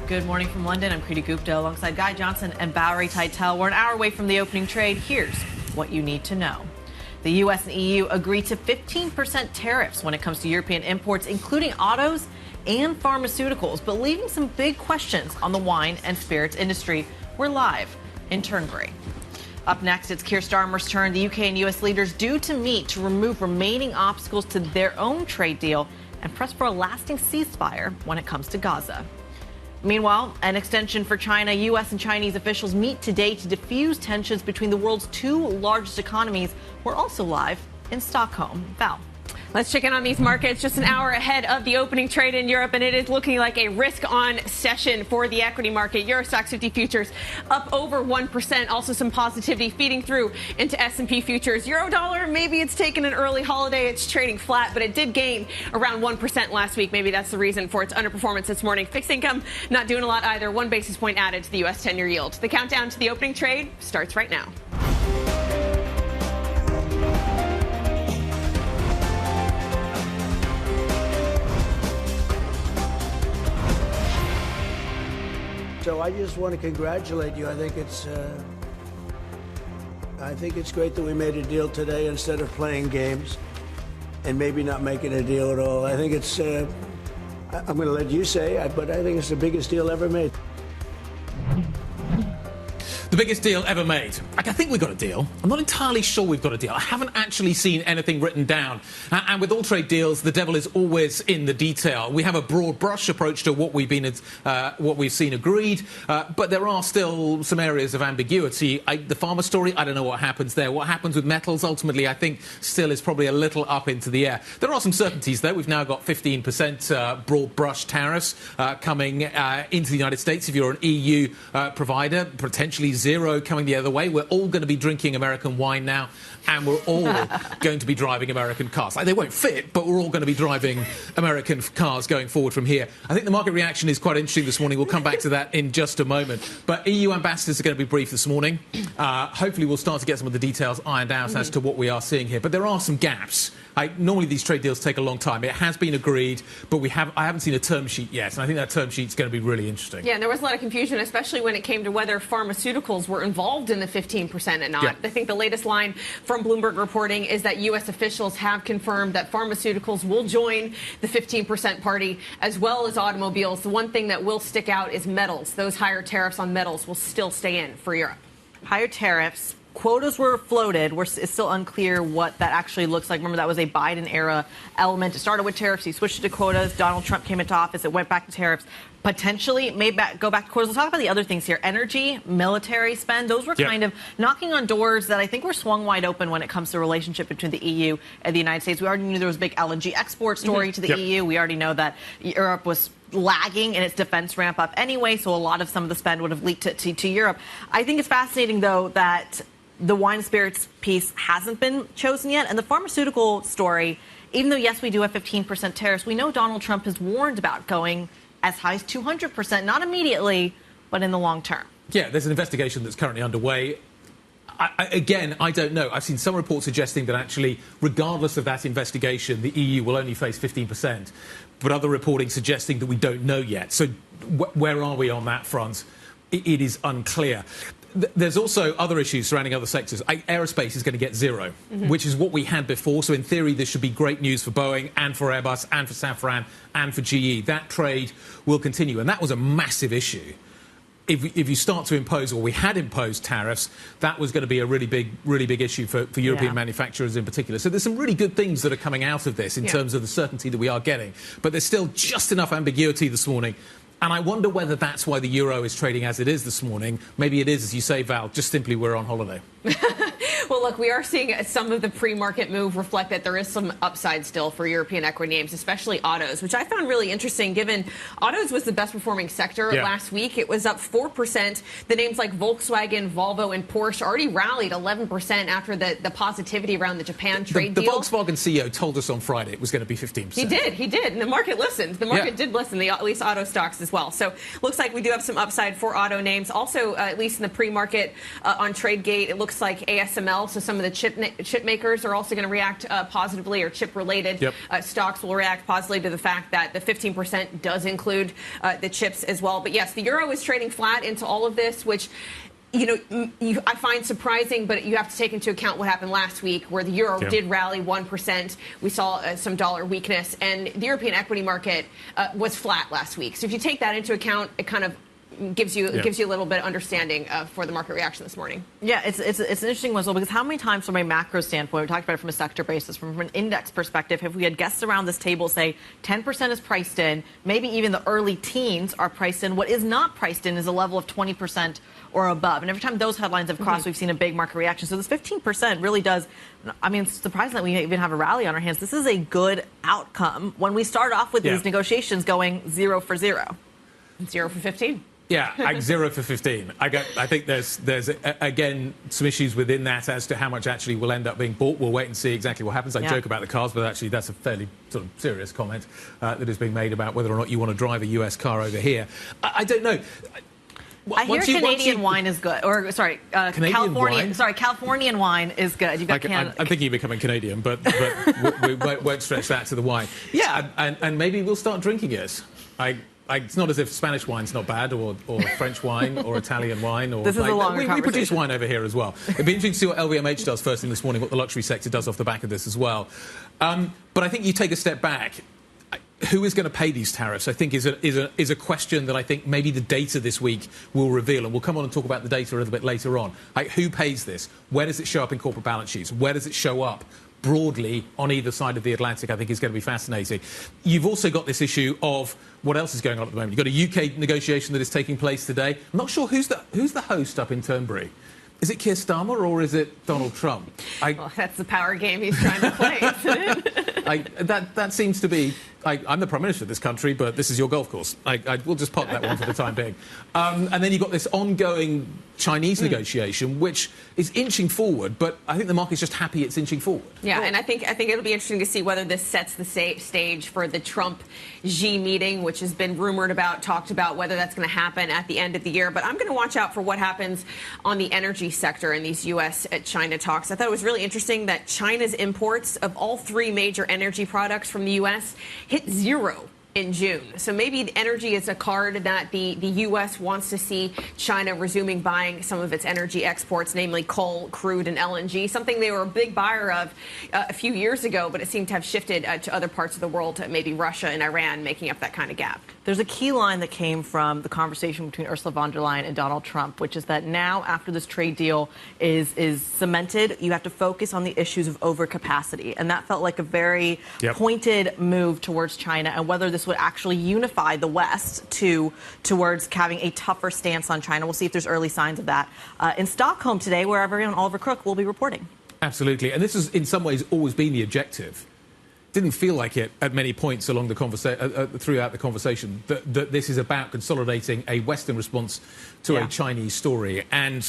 Good morning from London. I'm Kriti Gupta alongside Guy Johnson and Valerie Tytel. We're an hour away from the opening trade. Here's what you need to know. The U.S. and EU agreed to 15% tariffs when it comes to European imports, including autos and pharmaceuticals, but leaving some big questions on the wine and spirits industry. We're live in Turnberry. Up next, it's Keir Starmer's turn. The UK and U.S. leaders due to meet to remove remaining obstacles to their own trade deal and press for a lasting ceasefire when it comes to Gaza. Meanwhile, an extension for China. U.S. and Chinese officials meet today to diffuse tensions between the world's two largest economies. We're also live in Stockholm. Val. Let's check in on these markets just an hour ahead of the opening trade in Europe, and it is looking like a risk-on session for the equity market. Euro Stoxx 50 futures up over 1%. Also some positivity feeding through into S&P futures. Euro-dollar, maybe it's taken an early holiday. It's trading flat, but it did gain around 1% last week. Maybe that's the reason for its underperformance this morning. Fixed income not doing a lot either. 1 basis point added to the U.S. 10-year yield. The countdown to the opening trade starts right now. So I just want to congratulate you. I think it's great that we made a deal today instead of playing games and maybe not making a deal at all. I think it's, I'm going to let you say it, but I think it's the biggest deal ever made. The biggest deal ever made. I think we've got a deal. I'm not entirely sure we've got a deal. I haven't actually seen anything written down. And with all trade deals, the devil is always in the detail. We have a broad brush approach to what we've seen agreed, but there are still some areas of ambiguity. The Pharma story, I don't know what happens there. What happens with metals, ultimately, I think still is probably a little up into the air. There are some certainties, though. We've now got 15% broad brush tariffs coming into the United States if you're an EU provider, potentially zero coming the other way. We're all going to be drinking American wine now, and we're all going to be driving American cars. They won't fit, but we're all going to be driving American cars going forward from here. I think the market reaction is quite interesting this morning. We'll come back to that in just a moment. But EU ambassadors are going to be briefed this morning. Hopefully we'll start to get some of the details ironed out as to what we are seeing here. But there are some gaps. Normally these trade deals take a long time. It has been agreed, but I haven't seen a term sheet yet, and I think that term sheet's going to be really interesting. Yeah, and there was a lot of confusion, especially when it came to whether pharmaceuticals were involved in the 15% and not. Yeah. I think the latest line from Bloomberg reporting is that U.S. officials have confirmed that pharmaceuticals will join the 15% party, as well as automobiles. The one thing that will stick out is metals. Those higher tariffs on metals will still stay in for Europe. Higher tariffs. Quotas were floated. It's still unclear what that actually looks like. Remember, that was a Biden-era element. It started with tariffs. He switched to quotas. Donald Trump came into office. It went back to tariffs. Potentially, may go back to quotas. Let's talk about the other things here. Energy, military spend. Those were kind of knocking on doors that I think were swung wide open when it comes to the relationship between the EU and the United States. We already knew there was a big LNG export story to the EU. We already know that Europe was lagging in its defense ramp up anyway, so a lot of some of the spend would have leaked to Europe. I think it's fascinating, though, that the wine and spirits piece hasn't been chosen yet. And the pharmaceutical story, even though, yes, we do have 15% tariffs, we know Donald Trump has warned about going as high as 200%, not immediately, but in the long term. Yeah, there's an investigation that's currently underway. I don't know. I've seen some reports suggesting that actually, regardless of that investigation, the EU will only face 15%. But other reporting suggesting that we don't know yet. So where are we on that front? It is unclear. There's also other issues surrounding other sectors. Aerospace is going to get zero, which is what we had before. So in theory, this should be great news for Boeing and for Airbus and for Safran and for GE. That trade will continue. And that was a massive issue. If you start to impose, or we had imposed tariffs, that was going to be a really big issue for European manufacturers in particular. So there's some really good things that are coming out of this in terms of the certainty that we are getting. But there's still just enough ambiguity this morning. And I wonder whether that's why the euro is trading as it is this morning. Maybe it is, as you say, Val, just simply we're on holiday. Well, look, we are seeing some of the pre-market move reflect that there is some upside still for European equity names, especially autos, which I found really interesting given autos was the best performing sector last week. It was up 4%. The names like Volkswagen, Volvo, and Porsche already rallied 11% after the positivity around the Japan trade deal. The Volkswagen CEO told us on Friday it was going to be 15%. He did. And the market listened. The market did listen, at least auto stocks as well. So looks like we do have some upside for auto names. Also, at least in the pre-market on TradeGate, it looks like ASML well. So some of the chip makers are also going to react positively, or chip-related stocks will react positively to the fact that the 15% does include the chips as well. But yes, the euro is trading flat into all of this, which I find surprising, but you have to take into account what happened last week, where the euro did rally 1%. We saw some dollar weakness, and the European equity market was flat last week. So if you take that into account, it kind of gives you a little bit of understanding for the market reaction this morning. Yeah, it's an interesting one as well, because how many times from a macro standpoint, we talked about it from a sector basis, from an index perspective, if we had guests around this table say 10% is priced in, maybe even the early teens are priced in, what is not priced in is a level of 20% or above. And every time those headlines have crossed, we've seen a big market reaction. So this 15% really does, I mean, it's surprising that we even have a rally on our hands. This is a good outcome when we start off with these negotiations going 0 for 0. 0 for 15. Yeah, like 0 for 15. I think there's again some issues within that as to how much actually will end up being bought. We'll wait and see exactly what happens. I joke about the cars, but actually that's a fairly sort of serious comment that is being made about whether or not you want to drive a US car over here. I don't know. I hear Canadian wine is good, or sorry, Californian. Sorry, Californian wine is good. You've got I'm thinking of becoming Canadian, but we won't stretch that to the wine. Yeah, and maybe we'll start drinking it. It's not as if Spanish wine's not bad, or French wine, or Italian wine. Or this is a longer we produce wine over here as well. It'd be interesting to see what LVMH does first thing this morning, what the luxury sector does off the back of this as well. But I think you take a step back. Who is going to pay these tariffs, I think, is a question that I think maybe the data this week will reveal. And we'll come on and talk about the data a little bit later on. Who pays this? Where does it show up in corporate balance sheets? Where does it show up broadly on either side of the Atlantic? I think is going to be fascinating. You've also got this issue of what else is going on at the moment. You've got a UK negotiation that is taking place today. I'm not sure who's the host up in Turnberry. Is it Keir Starmer or is it Donald Trump? Well, that's the power game he's trying to play, isn't it? That seems to be... I'm the Prime Minister of this country, but this is your golf course. We'll just pop that one for the time being. And then you've got this ongoing Chinese negotiation, which is inching forward, but I think the market's just happy it's inching forward. Yeah, and I think it'll be interesting to see whether this sets the stage for the Trump-Xi meeting, which has been rumored about, talked about, whether that's going to happen at the end of the year. But I'm going to watch out for what happens on the energy sector in these U.S.-China talks. I thought it was really interesting that China's imports of all three major energy products from the U.S. hit 0 in June. So maybe the energy is a card that the U.S. wants to see China resuming buying some of its energy exports, namely coal, crude, and LNG, something they were a big buyer of a few years ago, but it seemed to have shifted to other parts of the world, maybe Russia and Iran making up that kind of gap. There's a key line that came from the conversation between Ursula von der Leyen and Donald Trump, which is that now, after this trade deal is cemented, you have to focus on the issues of overcapacity. And that felt like a very pointed move towards China, and whether this would actually unify the West towards having a tougher stance on China. We'll see if there's early signs of that. In Stockholm today, where our very own Oliver Crook will be reporting. Absolutely. And this has, in some ways, always been the objective. Didn't feel like it at many points along the throughout the conversation that this is about consolidating a Western response to a Chinese story. And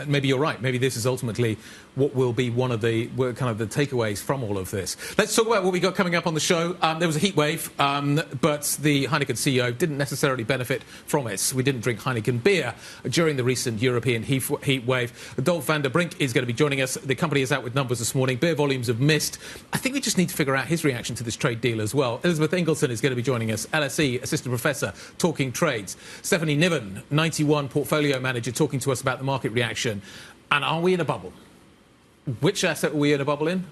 maybe you're right. Maybe this is ultimately what will be one of the kind of the takeaways from all of this. Let's talk about what we got coming up on the show. There was a heat wave, but the Heineken CEO didn't necessarily benefit from it. We didn't drink Heineken beer during the recent European heat wave. Dolf van der Brink is going to be joining us. The company is out with numbers this morning. Beer volumes have missed. I think we just need to figure out his reaction to this trade deal as well. Elizabeth Ingleson is going to be joining us, LSE Assistant Professor, talking trades. Stephanie Niven, 91 Portfolio Manager, talking to us about the market reaction. And are we in a bubble? Which asset are we in a bubble in?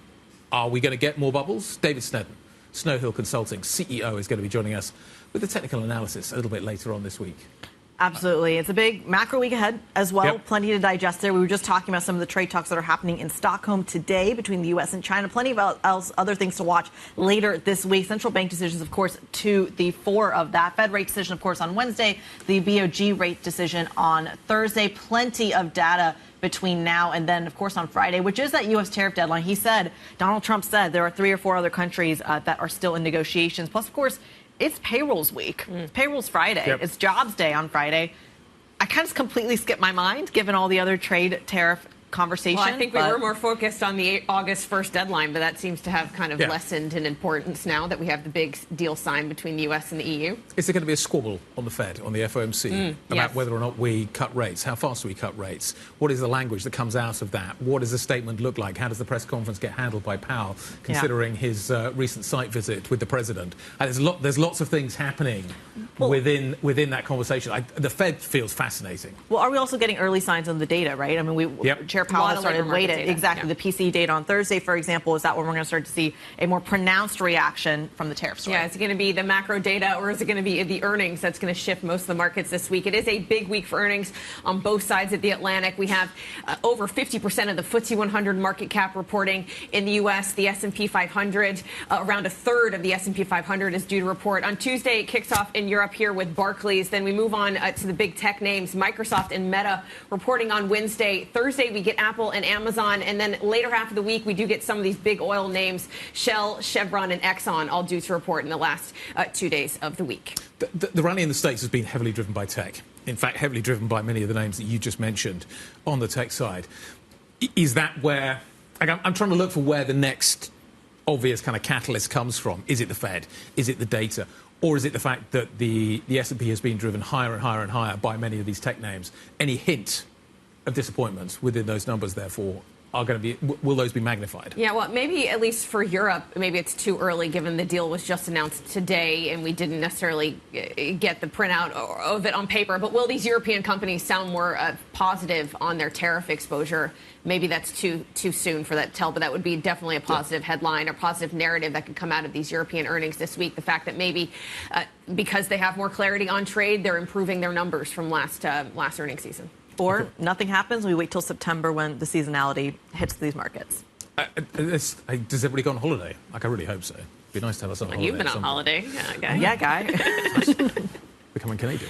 Are we going to get more bubbles? David Snedden, Snow Hill Consulting, CEO, is going to be joining us with the technical analysis a little bit later on this week. Absolutely. It's a big macro week ahead as well. Plenty to digest there. We were just talking about some of the trade talks that are happening in Stockholm today between the U.S. and China. Plenty of other things to watch later this week. Central bank decisions, of course, to the fore of that. Fed rate decision, of course, on Wednesday. The BOJ rate decision on Thursday. Plenty of data between now and then, of course, on Friday, which is that U.S. tariff deadline. Donald Trump said there are 3 or 4 other countries that are still in negotiations. Plus, of course, it's payrolls week. It's payrolls Friday. It's jobs day on Friday. I kind of completely skipped my mind, given all the other trade tariff conversation. Well, I think we were more focused on the August 1st deadline, but that seems to have kind of lessened in importance now that we have the big deal signed between the US and the EU. Is there going to be a squabble on the Fed, on the FOMC, about whether or not we cut rates? How fast do we cut rates? What is the language that comes out of that? What does the statement look like? How does the press conference get handled by Powell, considering his recent site visit with the president? And there's lots of things happening within that conversation. The Fed feels fascinating. Well, are we also getting early signs on the data, right? I mean, Chair Powell started waiting. Exactly. The PCE data on Thursday, for example, is that when we're going to start to see a more pronounced reaction from the tariff story? Yeah, is it going to be the macro data or is it going to be the earnings that's going to shift most of the markets this week? It is a big week for earnings on both sides of the Atlantic. We have over 50% of the FTSE 100 market cap reporting in the U.S. The S&P 500, around a third of the S&P 500 is due to report. On Tuesday, it kicks off in Europe here with Barclays. Then we move on to the big tech names, Microsoft and Meta, reporting on Wednesday. Thursday, we get Apple and Amazon. And then later half of the week, we do get some of these big oil names, Shell, Chevron, and Exxon, all due to report in the last 2 days of the week. The rally in the States has been heavily driven by tech. In fact, heavily driven by many of the names that you just mentioned on the tech side. Is that where... I'm trying to look for where the next obvious kind of catalyst comes from. Is it the Fed? Is it the data? Or is it the fact that the S&P has been driven higher and higher and higher by many of these tech names? Any hint of disappointments within those numbers, therefore, are going to be, will those be magnified? Yeah, well, maybe at least for Europe, maybe it's too early given the deal was just announced today and we didn't necessarily get the printout of it on paper. But will these European companies sound more positive on their tariff exposure? Maybe that's too soon for that to tell, but that would be definitely a positive headline or positive narrative that could come out of these European earnings this week. The fact that maybe because they have more clarity on trade, they're improving their numbers from last earnings season. Or nothing happens. We wait till September when the seasonality hits these markets. Does everybody go on holiday? I really hope so. It'd be nice to have us on holiday. You've been on holiday. Yeah, Guy. Becoming Canadian.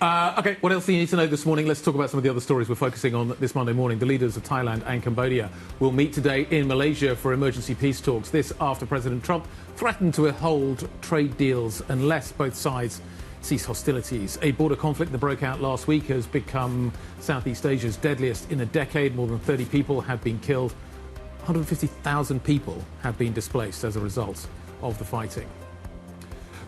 OK, what else do you need to know this morning? Let's talk about some of the other stories we're focusing on this Monday morning. The leaders of Thailand and Cambodia will meet today in Malaysia for emergency peace talks. This after President Trump threatened to withhold trade deals unless both sides cease hostilities. A border conflict that broke out last week has become Southeast Asia's deadliest in a decade. More than 30 people have been killed. 150,000 people have been displaced as a result of the fighting.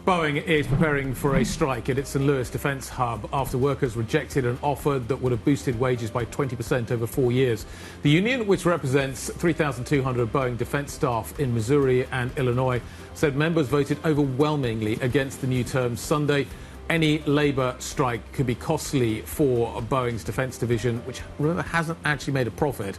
Boeing is preparing for a strike at its St. Louis defense hub after workers rejected an offer that would have boosted wages by 20% over 4 years. The union, which represents 3,200 Boeing defense staff in Missouri and Illinois, said members voted overwhelmingly against the new terms Sunday. Any labour strike could be costly for Boeing's defense division, which, remember, hasn't actually made a profit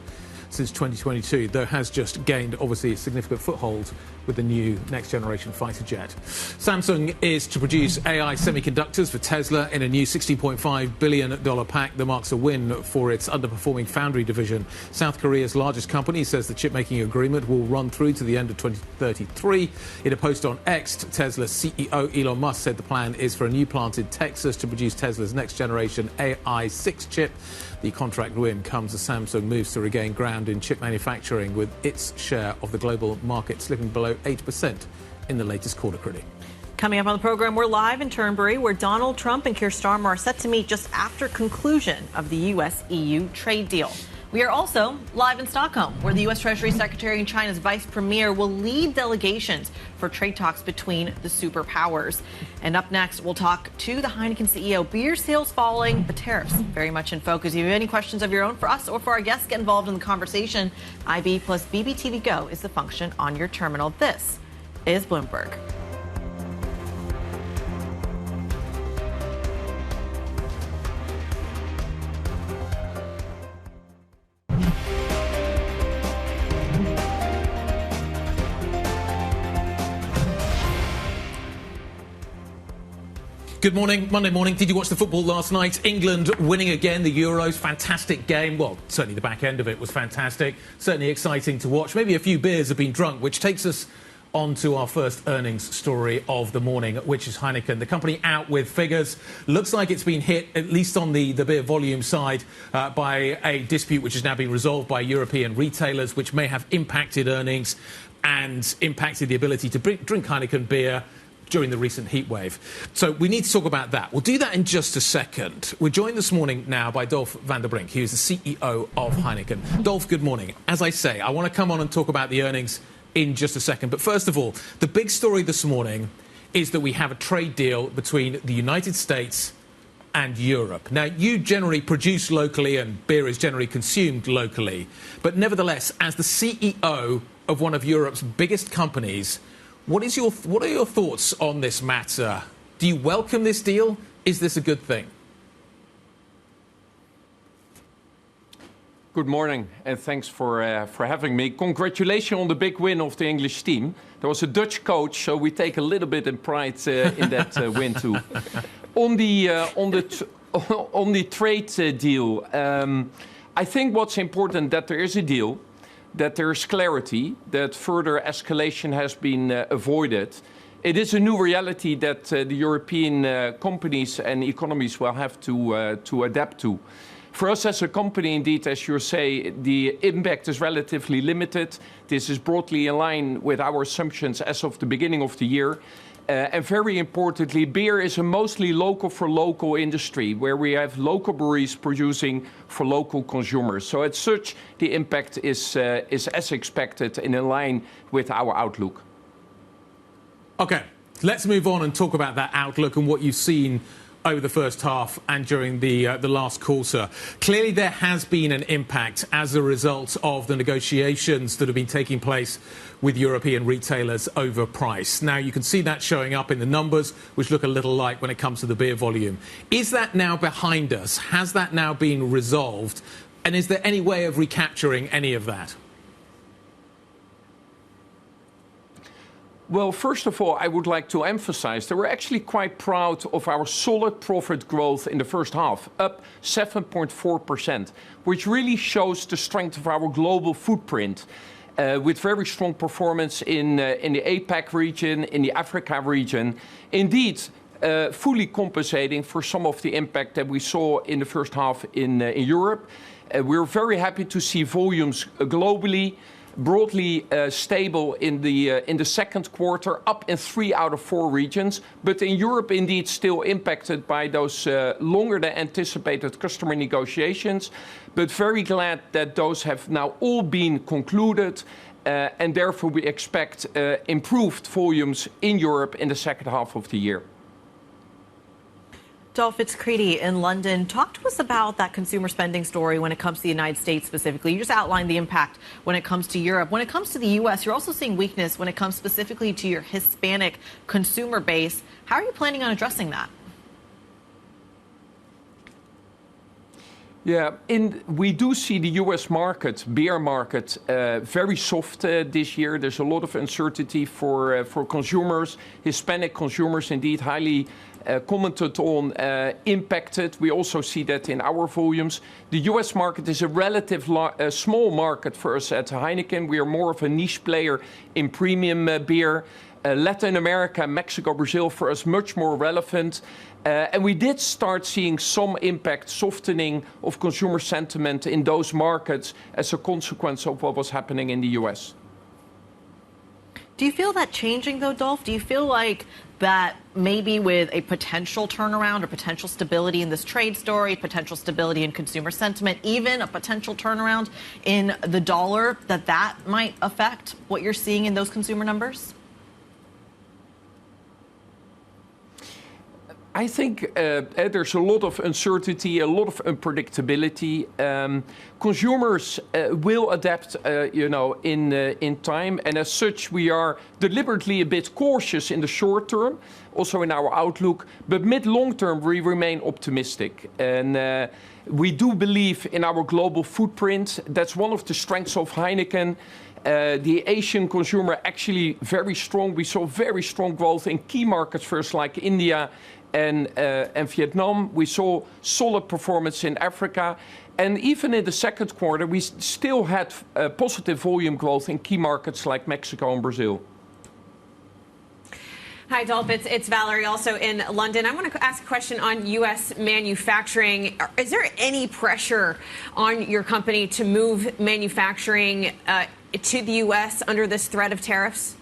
since 2022, though has just gained, obviously, a significant foothold with the new next-generation fighter jet. Samsung is to produce AI semiconductors for Tesla in a new $16.5 billion pact that marks a win for its underperforming foundry division. South Korea's largest company says the chip-making agreement will run through to the end of 2033. In a post on X, Tesla's CEO Elon Musk said the plan is for a new plant in Texas to produce Tesla's next-generation AI6 chip. The contract win comes as Samsung moves to regain ground in chip manufacturing, with its share of the global market slipping below 8% in the latest quarter, Kriti. Coming up on the program, we're live in Turnberry, where Donald Trump and Keir Starmer are set to meet just after conclusion of the U.S.-EU trade deal. We are also live in Stockholm, where the U.S. Treasury Secretary and China's Vice Premier will lead delegations for trade talks between the superpowers. And up next, we'll talk to the Heineken CEO. Beer sales falling, but tariffs very much in focus. If you have any questions of your own for us or for our guests, get involved in the conversation. IB plus BBTV Go is the function on your terminal. This is Bloomberg. Good morning. Monday morning. Did you watch the football last night? England winning again the Euros. Fantastic game. Well, certainly the back end of it was fantastic. Certainly exciting to watch. Maybe a few beers have been drunk, which takes us on to our first earnings story of the morning, which is Heineken. The company out with figures. Looks like it's been hit, at least on the beer volume side, by a dispute which has now been resolved by European retailers, which may have impacted earnings and impacted the ability to drink Heineken beer during the recent heat wave. So we need to talk about that. We'll do that in just a second. We're joined this morning now by Dolf van der Brink, who is the CEO of Heineken. Dolf, good morning. As I say, I want to come on and talk about the earnings in just a second. But first of all, the big story this morning is that we have a trade deal between the United States and Europe. Now, you generally produce locally and beer is generally consumed locally. But nevertheless, as the CEO of one of Europe's biggest companies, what are your thoughts on this matter? Do you welcome this deal? Is this a good thing? Good morning, and thanks for having me. Congratulations on the big win of the English team. There was a Dutch coach, so we take a little bit of pride in that win too. On the trade deal, I think what's important that there is a deal, that there is clarity, that further escalation has been avoided. It is a new reality that the European companies and economies will have to adapt to. For us as a company, indeed, as you say, the impact is relatively limited. This is broadly in line with our assumptions as of the beginning of the year. And very importantly, beer is a mostly local for local industry where we have local breweries producing for local consumers. So as such, the impact is as expected and in line with our outlook. OK, let's move on and talk about that outlook and what you've seen over the first half and during the last quarter. Clearly, there has been an impact as a result of the negotiations that have been taking place with European retailers over price. Now, you can see that showing up in the numbers, which look a little light when it comes to the beer volume. Is that now behind us? Has that now been resolved? And is there any way of recapturing any of that? Well, first of all, I would like to emphasize that we're actually quite proud of our solid profit growth in the first half, up 7.4%, which really shows the strength of our global footprint, with very strong performance in the APAC region, in the Africa region. Indeed, fully compensating for some of the impact that we saw in the first half in Europe. We're very happy to see volumes globally broadly stable in the second quarter, up in 3 out of 4 regions. But in Europe, indeed, still impacted by those longer than anticipated customer negotiations. But very glad that those have now all been concluded. And therefore, we expect improved volumes in Europe in the second half of the year. Dolf, it's Kriti in London. Talk to us about that consumer spending story when it comes to the United States specifically. You just outlined the impact when it comes to Europe. When it comes to the U.S., you're also seeing weakness when it comes specifically to your Hispanic consumer base. How are you planning on addressing that? Yeah, we do see the U.S. market, beer market, very soft this year. There's a lot of uncertainty for consumers. Hispanic consumers, indeed, highly commented on, impacted. We also see that in our volumes. The U.S. market is a relatively small market for us at Heineken. We are more of a niche player in premium beer. Latin America, Mexico, Brazil, for us, much more relevant. And we did start seeing some impact, softening of consumer sentiment in those markets as a consequence of what was happening in the U.S. Do you feel that changing, though, Dolf? Do you feel like that maybe with a potential turnaround or potential stability in this trade story, potential stability in consumer sentiment, even a potential turnaround in the dollar, that might affect what you're seeing in those consumer numbers? I think there's a lot of uncertainty, a lot of unpredictability. Consumers will adapt, in time, and as such, we are deliberately a bit cautious in the short term, also in our outlook. But mid-long term, we remain optimistic, and we do believe in our global footprint. That's one of the strengths of Heineken. The Asian consumer actually very strong. We saw very strong growth in key markets first, like India and Vietnam. We saw solid performance in Africa. And even in the second quarter, we still had positive volume growth in key markets like Mexico and Brazil. Hi, Dolf. It's Valerie, also in London. I want to ask a question on U.S. manufacturing. Is there any pressure on your company to move manufacturing to the U.S. under this threat of tariffs?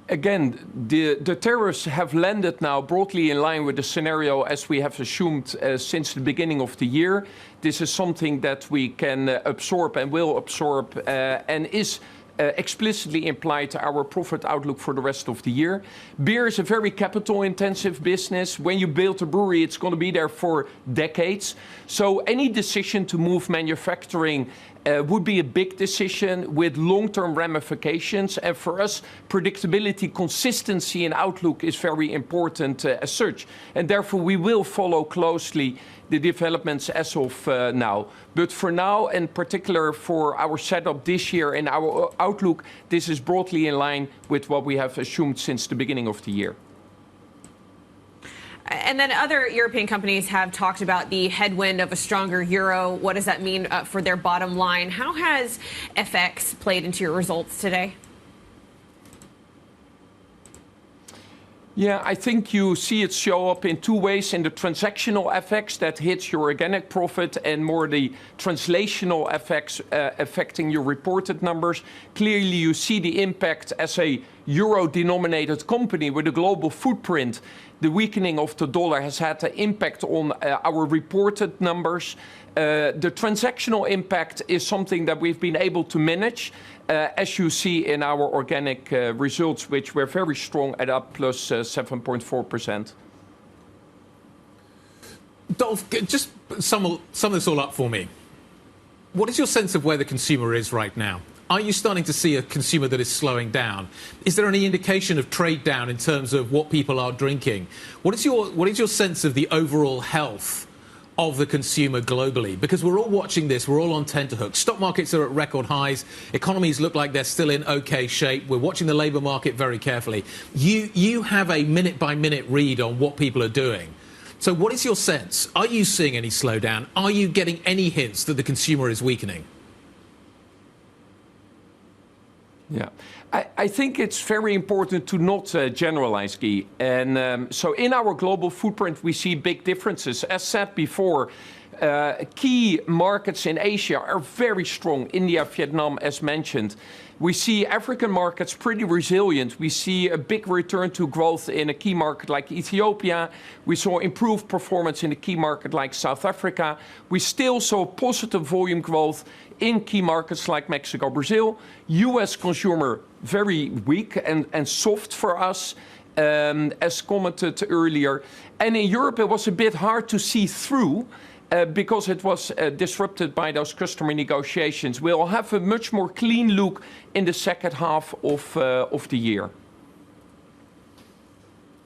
Again, the tariffs have landed now broadly in line with the scenario as we have assumed since the beginning of the year. This is something that we can absorb and will absorb and is explicitly implied to our profit outlook for the rest of the year. Beer is a very capital-intensive business. When you build a brewery, it's going to be there for decades. So any decision to move manufacturing would be a big decision with long-term ramifications. And for us, predictability, consistency in outlook is very important as such. And therefore, we will follow closely the developments as of now. But for now, in particular for our setup this year and our outlook, this is broadly in line with what we have assumed since the beginning of the year. And then other European companies have talked about the headwind of a stronger euro. What does that mean for their bottom line? How has FX played into your results today? Yeah, I think you see it show up in two ways: in the transactional effects that hits your organic profit, and more the translational effects affecting your reported numbers. Clearly, you see the impact as a euro-denominated company with a global footprint. The weakening of the dollar has had an impact on our reported numbers. The transactional impact is something that we've been able to manage, as you see in our organic results, which were very strong at up plus 7.4%. Dolf, just sum this all up for me. What is your sense of where the consumer is right now? Are you starting to see a consumer that is slowing down? Is there any indication of trade down in terms of what people are drinking? What is your sense of the overall health of the consumer globally? Because we're all watching this, we're all on tenterhooks. Stock markets are at record highs. Economies look like they're still in okay shape. We're watching the labour market very carefully. You have a minute-by-minute read on what people are doing. So what is your sense? Are you seeing any slowdown? Are you getting any hints that the consumer is weakening? Yeah, I think it's very important to not generalize, Guy. And so in our global footprint, we see big differences. As said before, key markets in Asia are very strong. India, Vietnam, as mentioned. We see African markets pretty resilient. We see a big return to growth in a key market like Ethiopia. We saw improved performance in a key market like South Africa. We still saw positive volume growth in key markets like Mexico, Brazil. US consumer very weak and soft for us, as commented earlier. And in Europe, it was a bit hard to see through because it was disrupted by those customer negotiations. We'll have a much more clean look in the second half of the year.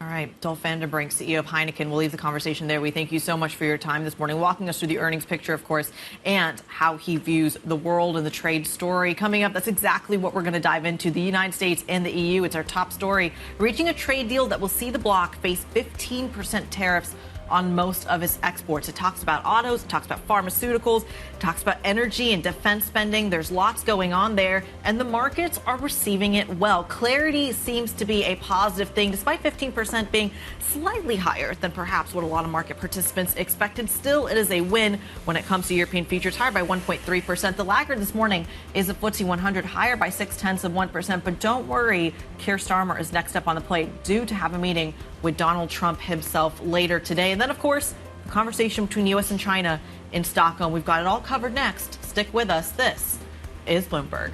All right, Dolf van den Brink, CEO of Heineken. We'll leave the conversation there. We thank you so much for your time this morning, walking us through the earnings picture, of course, and how he views the world and the trade story. Coming up, that's exactly what we're going to dive into. The United States and the EU, it's our top story, reaching a trade deal that will see the bloc face 15% tariffs on most of its exports. It talks about autos, it talks about pharmaceuticals, it talks about energy and defense spending. There's lots going on there, and the markets are receiving it well. Clarity seems to be a positive thing, despite 15% being slightly higher than perhaps what a lot of market participants expected. Still, it is a win when it comes to European futures, higher by 1.3%. The laggard this morning is the FTSE 100, higher by 0.6%. But don't worry, Keir Starmer is next up on the plate, due to have a meeting with Donald Trump himself later today. And then, of course, the conversation between U.S. and China in Stockholm. We've got it all covered next. Stick with us. This is Bloomberg.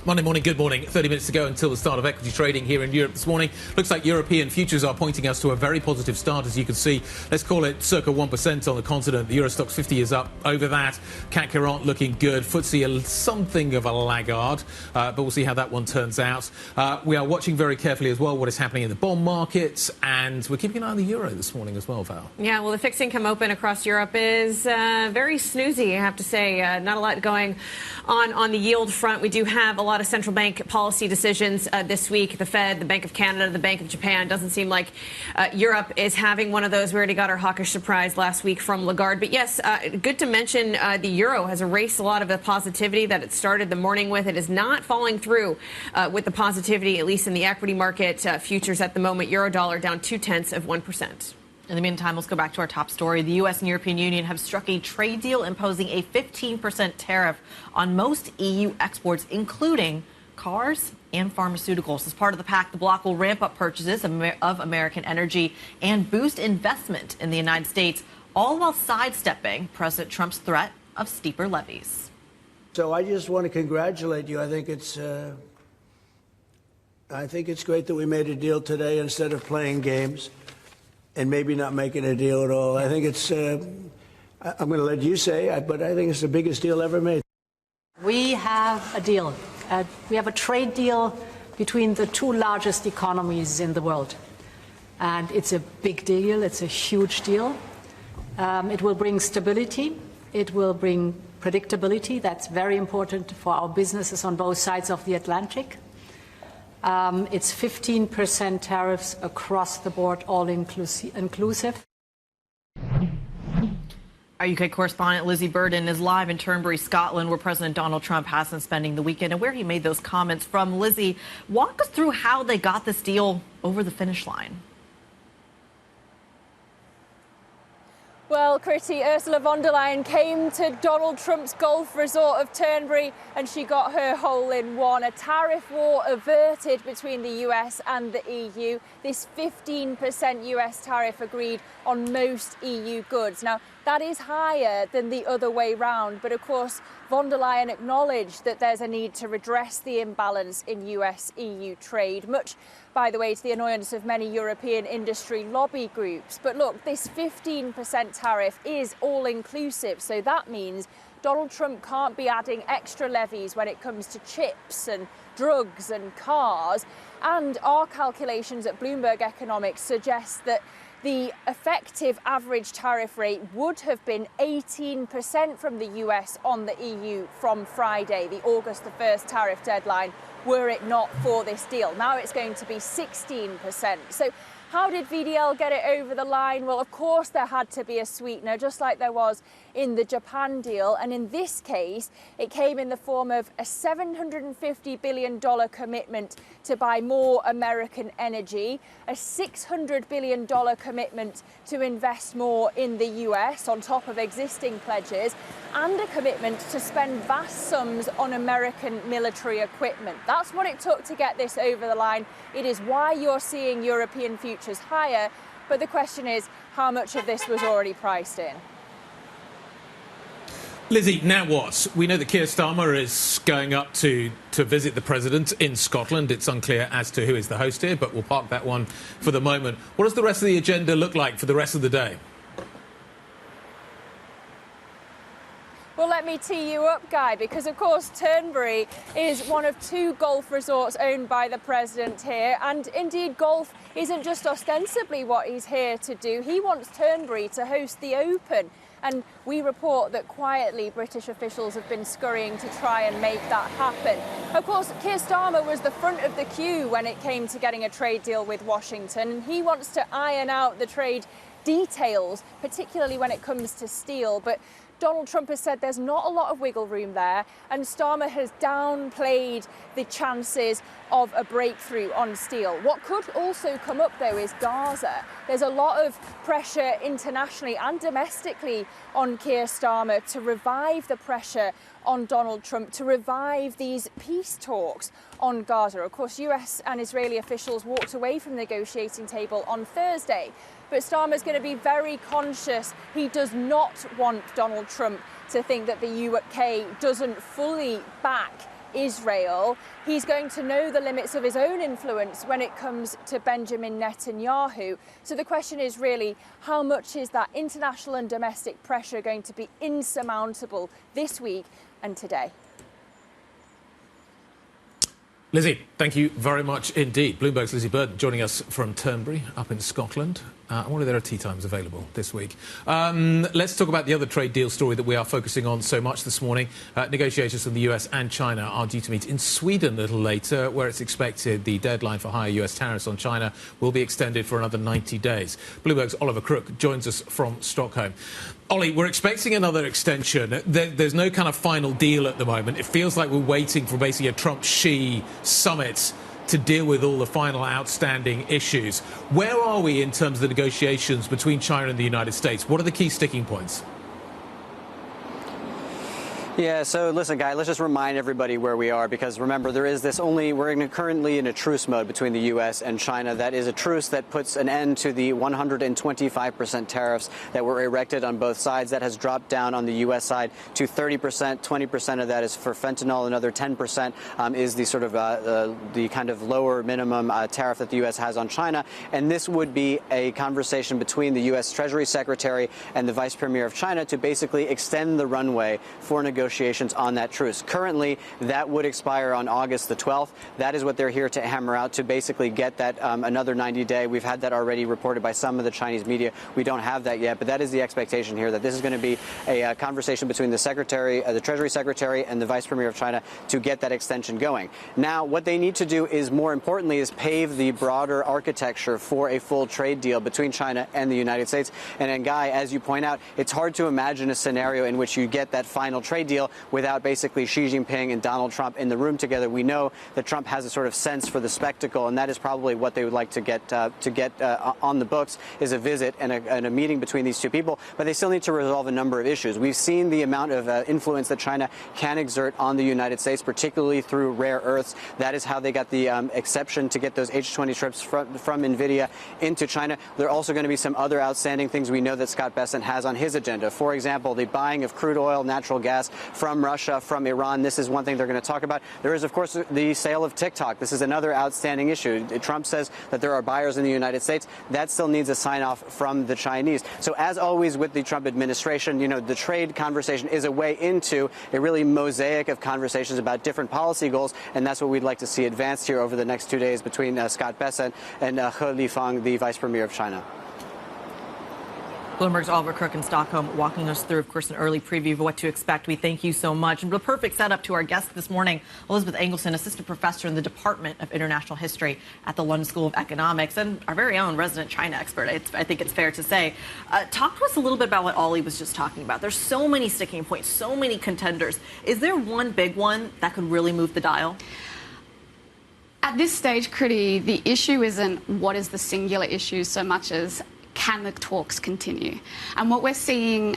Monday morning, good morning. 30 minutes to go until the start of equity trading here in Europe this morning. Looks like European futures are pointing us to a very positive start, as you can see. Let's call it circa 1% on the continent. The Euro Stoxx 50 is up over that. CAC aren't looking good. FTSE something of a laggard, but we'll see how that one turns out. We are watching very carefully as well what is happening in the bond markets, and we're keeping an eye on the euro this morning as well, Val. Yeah, well, the fixed income open across Europe is very snoozy, I have to say. Not a lot going on the yield front. We do have a lot lot of central bank policy decisions this week. The Fed, the Bank of Canada, the Bank of Japan. Doesn't seem like Europe is having one of those. We already got our hawkish surprise last week from Lagarde. But yes, good to mention the euro has erased a lot of the positivity that it started the morning with. It is not falling through with the positivity, at least in the equity market. Futures at the moment, euro dollar down 0.2%. In the meantime, let's go back to our top story. The U.S. and European Union have struck a trade deal imposing a 15% tariff on most EU exports, including cars and pharmaceuticals. As part of the pact, the bloc will ramp up purchases of American energy and boost investment in the United States, all while sidestepping President Trump's threat of steeper levies. So I just want to congratulate you. I think it's great that we made a deal today instead of playing games and maybe not making a deal at all. I think I'm going to let you say, but I think it's the biggest deal ever made. We have a deal. We have a trade deal between the two largest economies in the world. And it's a big deal. It's a huge deal. It will bring stability. It will bring predictability. That's very important for our businesses on both sides of the Atlantic. It's 15% tariffs across the board, all inclusive. Our UK correspondent Lizzie Burden is live in Turnberry, Scotland, where President Donald Trump has been spending the weekend and where he made those comments from. Lizzie, walk us through how they got this deal over the finish line. Well, Kriti, Ursula von der Leyen came to Donald Trump's golf resort of Turnberry and she got her hole in one. A tariff war averted between the US and the EU. This 15% US tariff agreed on most EU goods. Now, that is higher than the other way round, but of course, von der Leyen acknowledged that there's a need to redress the imbalance in US-EU trade, much, by the way, to the annoyance of many European industry lobby groups. But look, this 15% tariff is all-inclusive, so that means Donald Trump can't be adding extra levies when it comes to chips and drugs and cars. And our calculations at Bloomberg Economics suggest that the effective average tariff rate would have been 18% from the US on the EU from Friday, the August the 1st tariff deadline, were it not for this deal. Now it's going to be 16%. So how did VDL get it over the line? Well, of course, there had to be a sweetener, just like there was in the Japan deal. And in this case, it came in the form of a $750 billion commitment to buy more American energy, a $600 billion commitment to invest more in the US on top of existing pledges, and a commitment to spend vast sums on American military equipment. That's what it took to get this over the line. It is why you're seeing European futures higher. But the question is, how much of this was already priced in? Lizzie, now what? We know that Keir Starmer is going up to visit the president in Scotland. It's unclear as to who is the host here, but we'll park that one for the moment. What does the rest of the agenda look like for the rest of the day? Well, let me tee you up, Guy, because, of course, Turnberry is one of two golf resorts owned by the president here. And indeed, golf isn't just ostensibly what he's here to do. He wants Turnberry to host the Open. And we report that quietly British officials have been scurrying to try and make that happen. Of course, Keir Starmer was the front of the queue when it came to getting a trade deal with Washington. And he wants to iron out the trade details, particularly when it comes to steel. But Donald Trump has said there's not a lot of wiggle room there, and Starmer has downplayed the chances of a breakthrough on steel. What could also come up, though, is Gaza. There's a lot of pressure internationally and domestically on Keir Starmer to revive the pressure on Donald Trump, to revive these peace talks on Gaza. Of course, US and Israeli officials walked away from the negotiating table on Thursday. But Starmer's going to be very conscious. He does not want Donald Trump to think that the UK doesn't fully back Israel. He's going to know the limits of his own influence when it comes to Benjamin Netanyahu. So the question is really, how much is that international and domestic pressure going to be insurmountable this week and today? Lizzie, thank you very much indeed. Bloomberg's Lizzie Burden joining us from Turnberry up in Scotland. I wonder if there are tea times available this week. Let's talk about the other trade deal story that we are focusing on so much this morning. Negotiations from the US and China are due to meet in Sweden a little later, where it's expected the deadline for higher US tariffs on China will be extended for another 90 days. Bloomberg's Oliver Crook joins us from Stockholm. Ollie, we're expecting another extension. There's no kind of final deal at the moment. It feels like we're waiting for basically a Trump-Xi summit to deal with all the final outstanding issues. Where are we in terms of the negotiations between China and the United States? What are the key sticking points? Yeah, so listen, Guy, let's just remind everybody where we are, because remember, we're currently in a truce mode between the U.S. and China. That is a truce that puts an end to the 125% tariffs that were erected on both sides. That has dropped down on the U.S. side to 30%. 20% of that is for fentanyl. Another 10% is the sort of the kind of lower minimum tariff that the U.S. has on China. And this would be a conversation between the U.S. Treasury Secretary and the Vice Premier of China to basically extend the runway for negotiations on that truce. Currently, that would expire on August the 12th. That is what they're here to hammer out, to basically get that another 90-day. We've had that already reported by some of the Chinese media. We don't have that yet, but that is the expectation here, that this is going to be a conversation between the Secretary, the Treasury Secretary, and the Vice Premier of China to get that extension going. Now, what they need to do is, more importantly, is pave the broader architecture for a full trade deal between China and the United States. And then, Guy, as you point out, it's hard to imagine a scenario in which you get that final trade deal without basically Xi Jinping and Donald Trump in the room together. We know that Trump has a sort of sense for the spectacle, and that is probably what they would like to get on the books, is a visit and a meeting between these two people. But they still need to resolve a number of issues. We've seen the amount of influence that China can exert on the United States, particularly through rare earths. That is how they got the exception to get those H-20 trips from NVIDIA into China. There are also going to be some other outstanding things we know that Scott Bessent has on his agenda. For example, the buying of crude oil, natural gas from Russia, from Iran. This is one thing they're going to talk about. There is, of course, the sale of TikTok. This is another outstanding issue. Trump says that there are buyers in the United States. That still needs a sign-off from the Chinese. So as always with the Trump administration, the trade conversation is a way into a really mosaic of conversations about different policy goals, and that's what we'd like to see advanced here over the next 2 days between Scott Bessent and He Lifeng, the Vice Premier of China. Bloomberg's Oliver Crook in Stockholm, walking us through, of course, an early preview of what to expect. We thank you so much. And the perfect setup to our guest this morning, Elizabeth Engelson, assistant professor in the Department of International History at the London School of Economics, and our very own resident China expert, I think it's fair to say. Talk to us a little bit about what Ollie was just talking about. There's so many sticking points, so many contenders. Is there one big one that could really move the dial? At this stage, Kriti, the issue isn't what is the singular issue so much as can the talks continue? And what we're seeing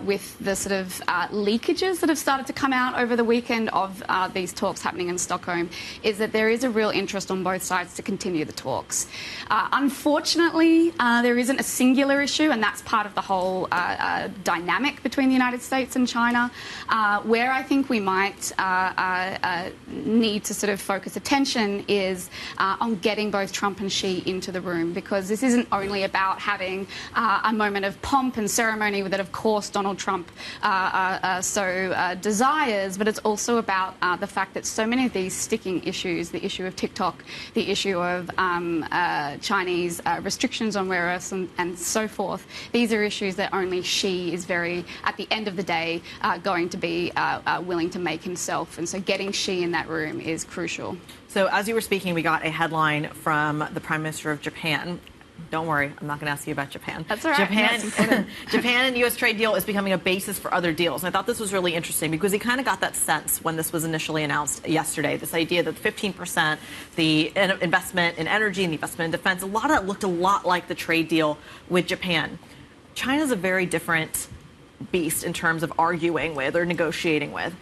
with the sort of leakages that have started to come out over the weekend of these talks happening in Stockholm is that there is a real interest on both sides to continue the talks. Unfortunately, there isn't a singular issue, and that's part of the whole dynamic between the United States and China, where I think we might need to sort of focus attention is on getting both Trump and Xi into the room, because this isn't only about having a moment of pomp and ceremony that, of course, Donald Trump desires, but it's also about the fact that so many of these sticking issues, the issue of TikTok, the issue of Chinese restrictions on rare earths and so forth, these are issues that only Xi is at the end of the day, going to be willing to make himself. And so getting Xi in that room is crucial. So as you were speaking, we got a headline from the Prime Minister of Japan. Don't worry, I'm not going to ask you about Japan. That's all right. Japan and U.S. trade deal is becoming a basis for other deals. And I thought this was really interesting because he kind of got that sense when this was initially announced yesterday, this idea that 15%, the investment in energy and the investment in defense, a lot of that looked a lot like the trade deal with Japan. China's a very different beast in terms of arguing with or negotiating with.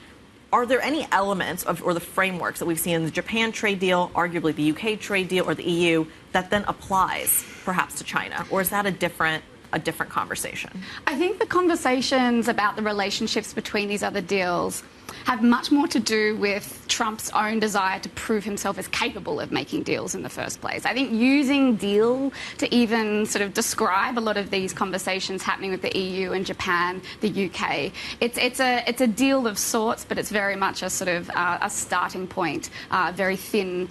Are there any elements or the frameworks that we've seen in the Japan trade deal, arguably the UK trade deal or the EU, that then applies perhaps to China? Or is that a different conversation? I think the conversations about the relationships between these other deals have much more to do with Trump's own desire to prove himself as capable of making deals in the first place. I think using deal to even sort of describe a lot of these conversations happening with the EU and Japan, the UK, it's a deal of sorts, but it's very much a sort of a starting point, very thin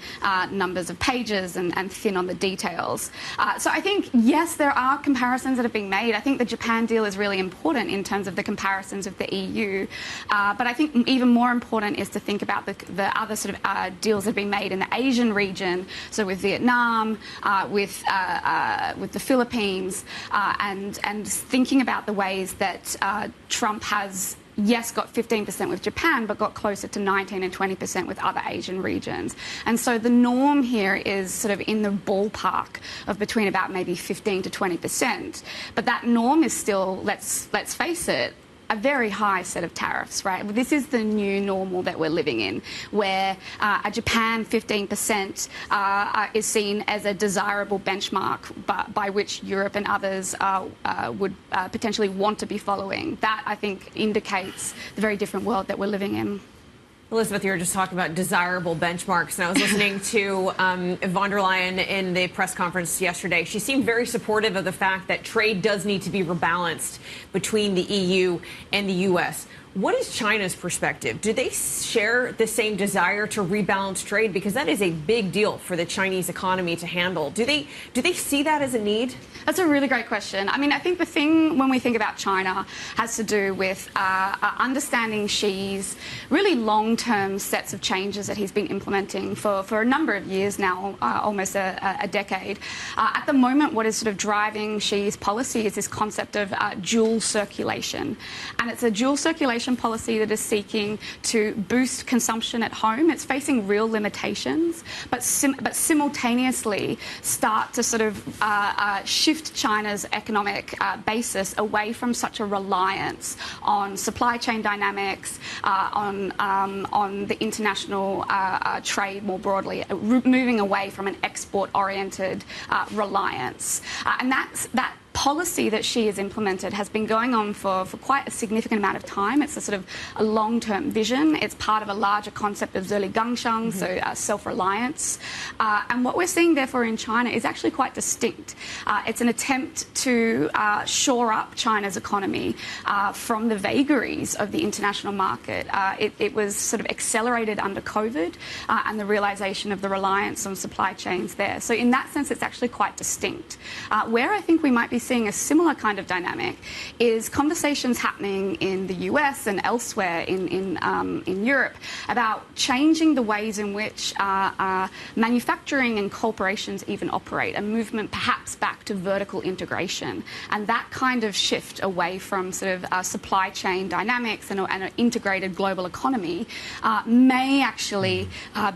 numbers of pages and thin on the details. So I think, yes, there are comparisons that have been made. I think the Japan deal is really important in terms of the comparisons with the EU, but I think even more important is to think about the other sort of deals that have been made in the Asian region, so with Vietnam, with the Philippines, and thinking about the ways that Trump has, yes, got 15% with Japan, but got closer to 19 and 20% with other Asian regions. And so the norm here is sort of in the ballpark of between about maybe 15 to 20%. But that norm is still, let's face it, a very high set of tariffs, right? This is the new normal that we're living in, where a Japan 15% is seen as a desirable benchmark by which Europe and others would potentially want to be following. That, I think, indicates the very different world that we're living in. Elizabeth, you were just talking about desirable benchmarks, and I was listening to von der Leyen in the press conference yesterday. She seemed very supportive of the fact that trade does need to be rebalanced between the EU and the U.S. What is China's perspective? Do they share the same desire to rebalance trade? Because that is a big deal for the Chinese economy to handle. Do they see that as a need? That's a really great question. I mean, I think the thing when we think about China has to do with understanding Xi's really long-term sets of changes that he's been implementing for a number of years now, almost a decade. At the moment, what is sort of driving Xi's policy is this concept of dual circulation. And it's a dual circulation policy that is seeking to boost consumption at home. It's facing real limitations, but simultaneously start to sort of shift China's economic basis away from such a reliance on supply chain dynamics, on the international trade more broadly, moving away from an export-oriented reliance. And that policy that Xi has implemented has been going on for quite a significant amount of time. It's a sort of a long-term vision. It's part of a larger concept of Zheligangshang, so self-reliance. And what we're seeing, therefore, in China is actually quite distinct. It's an attempt to shore up China's economy from the vagaries of the international market. It was sort of accelerated under COVID and the realization of the reliance on supply chains there. So in that sense, it's actually quite distinct. Where I think we might be seeing a similar kind of dynamic is conversations happening in the US and elsewhere in Europe about changing the ways in which manufacturing and corporations even operate, a movement perhaps back to vertical integration. And that kind of shift away from sort of supply chain dynamics and an integrated global economy may actually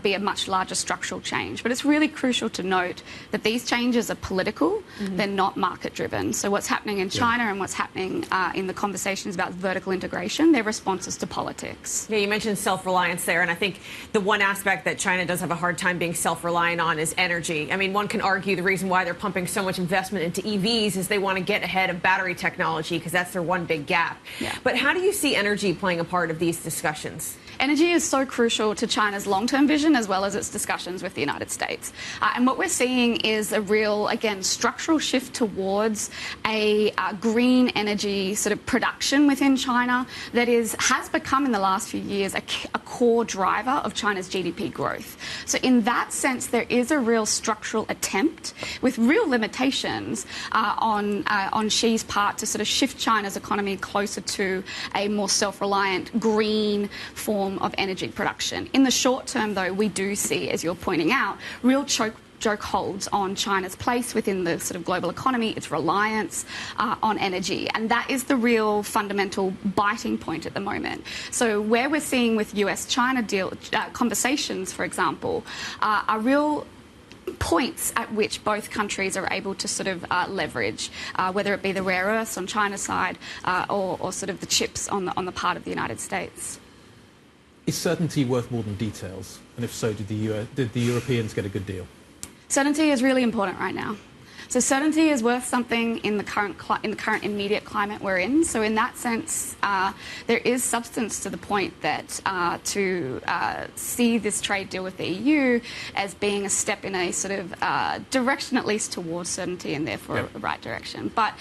be a much larger structural change. But it's really crucial to note that these changes are political, they're not market-driven. So what's happening in China and what's happening in the conversations about vertical integration, they're responses to politics. Yeah, you mentioned self-reliance there, and I think the one aspect that China does have a hard time being self-reliant on is energy. I mean, one can argue the reason why they're pumping so much investment into EVs is they want to get ahead of battery technology because that's their one big gap. Yeah. But how do you see energy playing a part of these discussions? Energy is so crucial to China's long-term vision as well as its discussions with the United States. And what we're seeing is a real, again, structural shift towards a green energy sort of production within China that has become in the last few years a core driver of China's GDP growth. So in that sense, there is a real structural attempt with real limitations on Xi's part to sort of shift China's economy closer to a more self-reliant green form of energy production. In the short term, though, we do see, as you're pointing out, real choke holds on China's place within the sort of global economy, its reliance on energy. And that is the real fundamental biting point at the moment. So where we're seeing with US-China deal conversations, for example, are real points at which both countries are able to sort of leverage, whether it be the rare earths on China's side or sort of the chips on the part of the United States. Is certainty worth more than details? And if so, did the Europeans get a good deal? Certainty is really important right now. So certainty is worth something in the current immediate climate we're in. So in that sense, there is substance to the point that to see this trade deal with the EU as being a step in a sort of direction at least towards certainty and therefore the right direction. But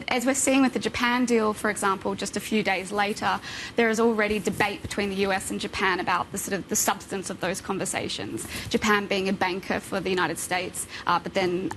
as we're seeing with the Japan deal, for example, just a few days later, there is already debate between the US and Japan about the sort of the substance of those conversations. Japan being a banker for the United States, but then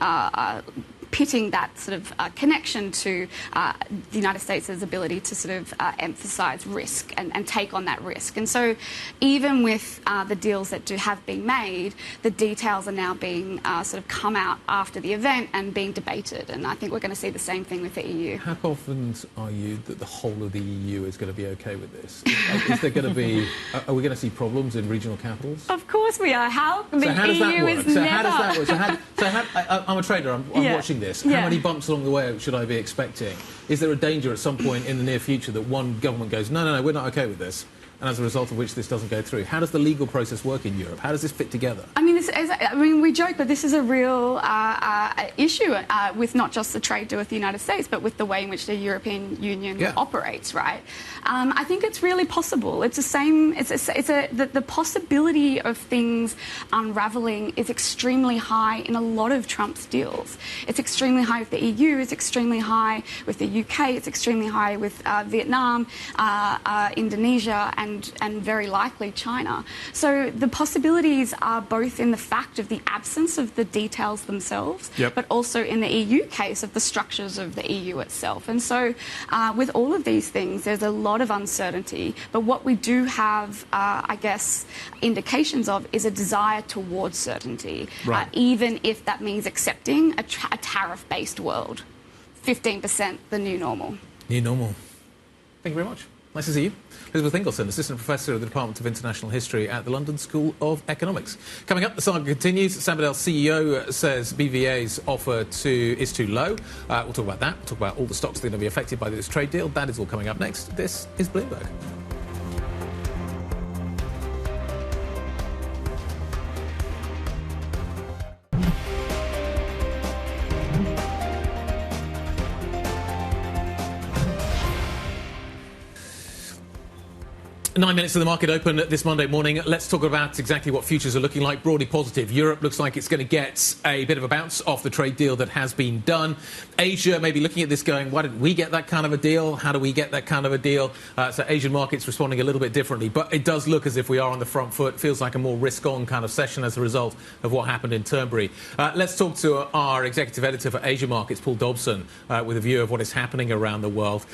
pitting that sort of connection to the United States' ability to sort of emphasise risk and take on that risk. And so even with the deals that have been made, the details are now being sort of come out after the event and being debated. And I think we're going to see the same thing with the EU. How confident are you that the whole of the EU is going to be OK with this? Is there going to be... Are we going to see problems in regional capitals? Of course we are. How does that work? How does that work? I'm a trader. I'm watching this. How many bumps along the way should I be expecting? Is there a danger at some point in the near future that one government goes, no, we're not OK with this, and as a result of which this doesn't go through? How does the legal process work in Europe? How does this fit together? I mean, we joke, but this is a real issue with not just the trade deal with the United States, but with the way in which the European Union operates, right? I think it's really possible. It's the same. The possibility of things unravelling is extremely high in a lot of Trump's deals. It's extremely high with the EU. It's extremely high with the UK. It's extremely high with Vietnam, Indonesia, and very likely China. So the possibilities are both in the fact of the absence of the details themselves, but also in the EU case of the structures of the EU itself. And so with all of these things, there's a lot of uncertainty. But what we do have, I guess, indications of is a desire towards certainty, even if that means accepting a tariff-based world. 15% the new normal. New normal. Thank you very much. Nice to see you. Elizabeth Ingleson, Assistant Professor of the Department of International History at the London School of Economics. Coming up, the saga continues. Sabadell's CEO says BVA's offer is too low. We'll talk about that. We'll talk about all the stocks that are going to be affected by this trade deal. That is all coming up next. This is Bloomberg. 9 minutes to the market open this Monday morning. Let's talk about exactly what futures are looking like. Broadly positive. Europe looks like it's going to get a bit of a bounce off the trade deal that has been done. Asia may be looking at this going, why didn't we get that kind of a deal? How do we get that kind of a deal? So Asian markets responding a little bit differently. But it does look as if we are on the front foot. Feels like a more risk-on kind of session as a result of what happened in Turnberry. Let's talk to our executive editor for Asia markets, Paul Dobson, with a view of what is happening around the world.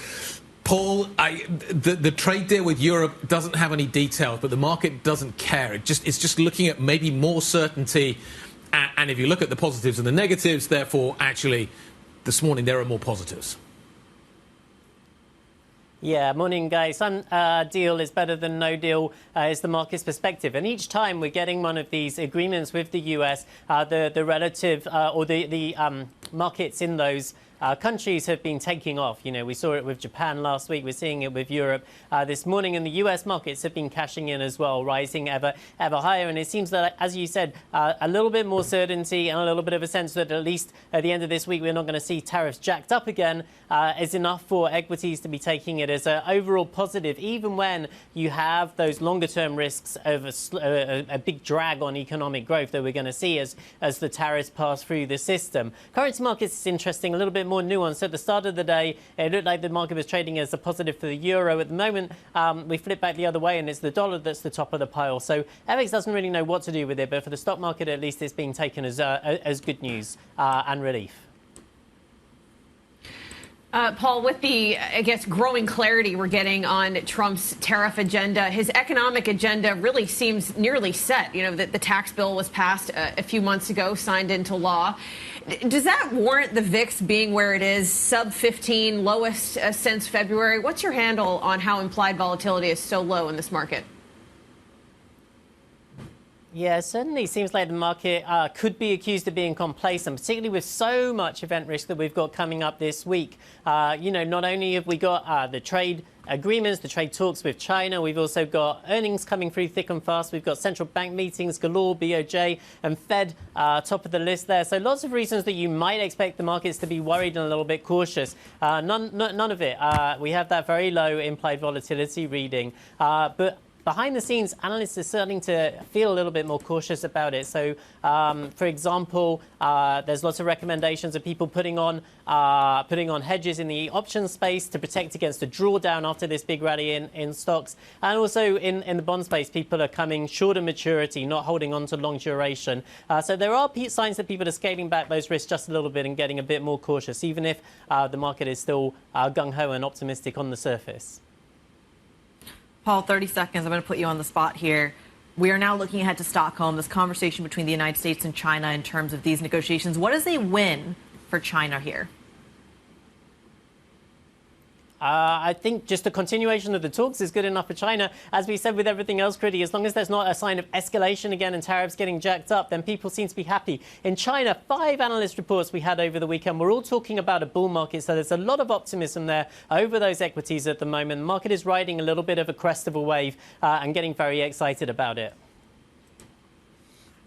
Paul, the trade deal with Europe doesn't have any details, but the market doesn't care. It's just looking at maybe more certainty. And if you look at the positives and the negatives, therefore, actually, this morning there are more positives. Yeah, morning, guys. Some deal is better than no deal is the market's perspective. And each time we're getting one of these agreements with the US, the relative or the markets in those countries have been taking off. You know, we saw it with Japan last week. We're seeing it with Europe this morning. And the US markets have been cashing in as well, rising ever higher. And it seems that, as you said, a little bit more certainty and a little bit of a sense that at least at the end of this week, we're not going to see tariffs jacked up again is enough for equities to be taking it as an overall positive, even when you have those longer term risks of a big drag on economic growth that we're going to see as the tariffs pass through the system. Currency markets is interesting, a little bit more nuanced. At the start of the day, it looked like the market was trading as a positive for the euro. At the moment, we flip back the other way, and it's the dollar that's the top of the pile. So FX doesn't really know what to do with it, but for the stock market, at least, it's being taken as good news and relief. Paul, with the, I guess, growing clarity we're getting on Trump's tariff agenda, his economic agenda really seems nearly set. You know, the tax bill was passed a few months ago, signed into law. Does that warrant the VIX being where it is, sub 15, lowest since February? What's your handle on how implied volatility is so low in this market? Yeah, it certainly seems like the market could be accused of being complacent, particularly with so much event risk that we've got coming up this week. Not only have we got the trade agreements, the trade talks with China, we've also got earnings coming through thick and fast. We've got central bank meetings galore, BOJ and Fed top of the list there. So lots of reasons that you might expect the markets to be worried and a little bit cautious. None of it. We have that very low implied volatility reading. But behind the scenes, analysts are starting to feel a little bit more cautious about it. So, for example, there's lots of recommendations of people putting on hedges in the options space to protect against a drawdown after this big rally in stocks. And also in the bond space, people are coming shorter maturity, not holding on to long duration. So there are signs that people are scaling back those risks just a little bit and getting a bit more cautious, even if the market is still gung-ho and optimistic on the surface. Paul, 30 seconds. I'm going to put you on the spot here. We are now looking ahead to Stockholm, this conversation between the United States and China in terms of these negotiations. What is a win for China here? I think just the continuation of the talks is good enough for China. As we said with everything else, Kriti, as long as there's not a sign of escalation again and tariffs getting jacked up, then people seem to be happy. In China, 5 analyst reports we had over the weekend were all talking about a bull market, so there's a lot of optimism there over those equities at the moment. The market is riding a little bit of a crest of a wave and getting very excited about it.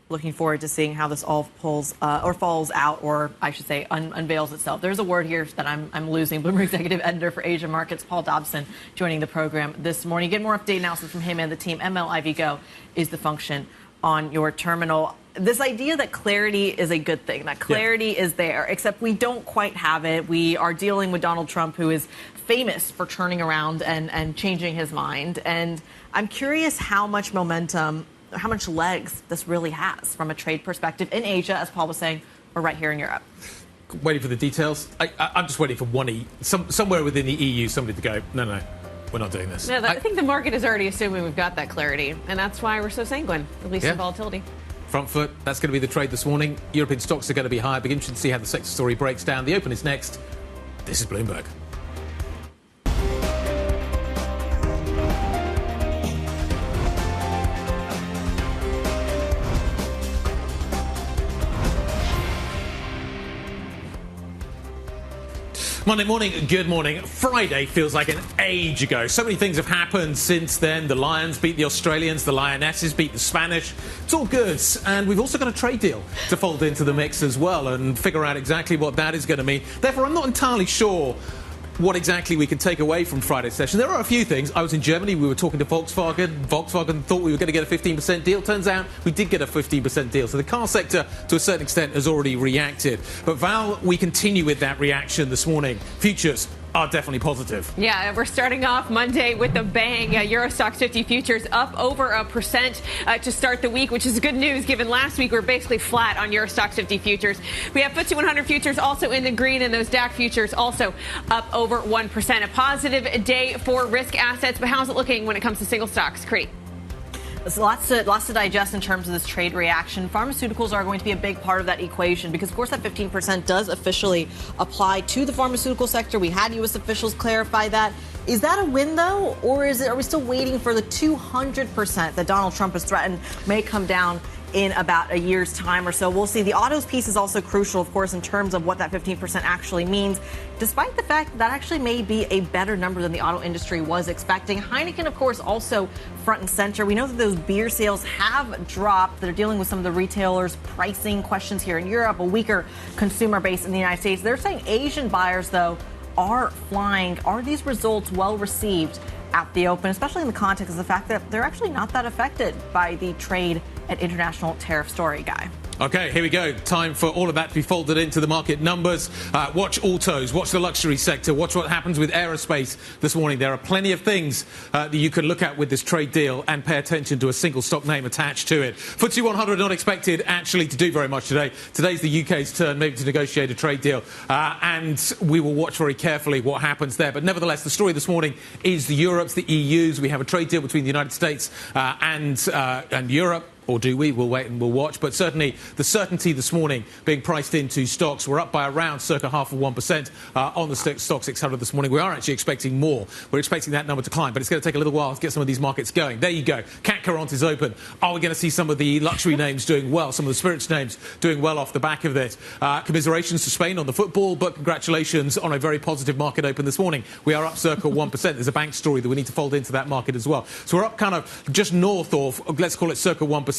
Looking forward to seeing how this all falls out, or I should say unveils itself. There's a word here that I'm losing. Bloomberg Executive Editor for Asia Markets, Paul Dobson, joining the program this morning. Get more update analysis from him and the team. MLIV Go is the function on your terminal. This idea that clarity is a good thing, that clarity is there, except we don't quite have it. We are dealing with Donald Trump, who is famous for turning around and changing his mind. And I'm curious how much momentum, how much legs this really has from a trade perspective in Asia, as Paul was saying, or right here in Europe. Waiting for the details. I'm just waiting for somewhere within the EU, somebody to go, no, we're not doing this. No, I think the market is already assuming we've got that clarity, and that's why we're so sanguine, at least in volatility. Front foot, that's going to be the trade this morning. European stocks are going to be higher. Be interested to see how the sector story breaks down. The open is next. This is Bloomberg. Monday morning, good morning. Friday feels like an age ago. So many things have happened since then. The Lions beat the Australians, the Lionesses beat the Spanish. It's all good. And we've also got a trade deal to fold into the mix as well and figure out exactly what that is going to mean. Therefore, I'm not entirely sure what exactly we can take away from Friday's session. There are a few things. I was in Germany. We were talking to Volkswagen. Volkswagen thought we were going to get a 15% deal. Turns out we did get a 15% deal. So the car sector, to a certain extent, has already reacted. But Val, we continue with that reaction this morning. Futures are definitely positive. Yeah, we're starting off Monday with a bang. Euro Stoxx 50 futures up over 1% to start the week, which is good news given last week we were basically flat on Euro Stoxx 50 futures. We have FTSE 100 futures also in the green, and those DAX futures also up over 1%. A positive day for risk assets, but how's it looking when it comes to single stocks? Kriti. There's lots to digest in terms of this trade reaction. Pharmaceuticals are going to be a big part of that equation because, of course, that 15% does officially apply to the pharmaceutical sector. We had U.S. officials clarify that. Is that a win, though, or are we still waiting for the 200% that Donald Trump has threatened may come down in about a year's time or so? We'll see. The autos piece is also crucial, of course, in terms of what that 15% actually means, despite the fact that actually may be a better number than the auto industry was expecting. Heineken, of course, also front and center. We know that those beer sales have dropped. They're dealing with some of the retailers' pricing questions here in Europe, a weaker consumer base in the United States. They're saying Asian buyers, though, are flying. Are these results well received at the open, especially in the context of the fact that they're actually not that affected by the trade and international tariff story, Guy? Okay, here we go. Time for all of that to be folded into the market numbers. Watch autos, watch the luxury sector, watch what happens with aerospace this morning. There are plenty of things that you can look at with this trade deal and pay attention to a single stock name attached to it. FTSE 100 not expected actually to do very much today. Today's the UK's turn maybe to negotiate a trade deal, and we will watch very carefully what happens there. But nevertheless, the story this morning is the Europe's, the EU's. We have a trade deal between the United States and Europe. Or do we? We'll wait and we'll watch. But certainly the certainty this morning being priced into stocks. We're up by around circa 0.5% on the stock 600 this morning. We are actually expecting more. We're expecting that number to climb, but it's going to take a little while to get some of these markets going. There you go. CAC Current is open. Are we going to see some of the luxury names doing well, some of the spirits names doing well off the back of this? Commiserations to Spain on the football, but congratulations on a very positive market open this morning. We are up circa 1%. There's a bank story that we need to fold into that market as well. So we're up kind of just north of, let's call it circa 1%.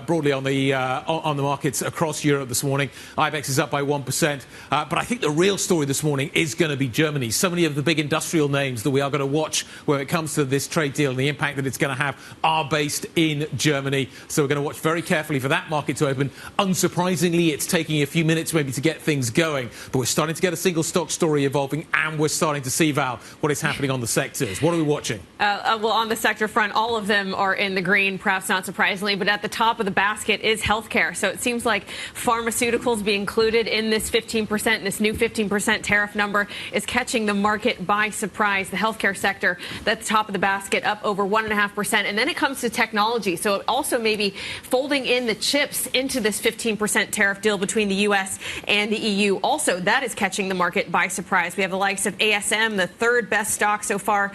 Broadly on the markets across Europe this morning. IBEX is up by 1%. But I think the real story this morning is going to be Germany. So many of the big industrial names that we are going to watch when it comes to this trade deal and the impact that it's going to have are based in Germany. So we're going to watch very carefully for that market to open. Unsurprisingly, it's taking a few minutes maybe to get things going. But we're starting to get a single stock story evolving, and we're starting to see, Val, what is happening on the sectors. What are we watching? Well, on the sector front, all of them are in the green, perhaps not surprisingly, but at the top of the basket is healthcare. So it seems like pharmaceuticals being included in this 15%, this new 15% tariff number is catching the market by surprise. The healthcare sector, that's the top of the basket, up over 1.5%. And then it comes to technology. So also maybe folding in the chips into this 15% tariff deal between the U.S. and the EU. Also, that is catching the market by surprise. We have the likes of ASM, the third best stock so far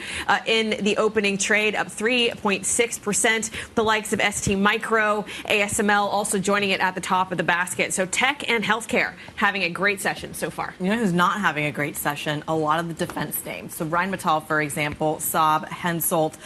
in the opening trade, up 3.6%. The likes of ST Micro, ASML also joining it at the top of the basket. So tech and healthcare having a great session so far. You know who's not having a great session? A lot of the defense names. So Rheinmetall, for example, Saab, Hensoldt,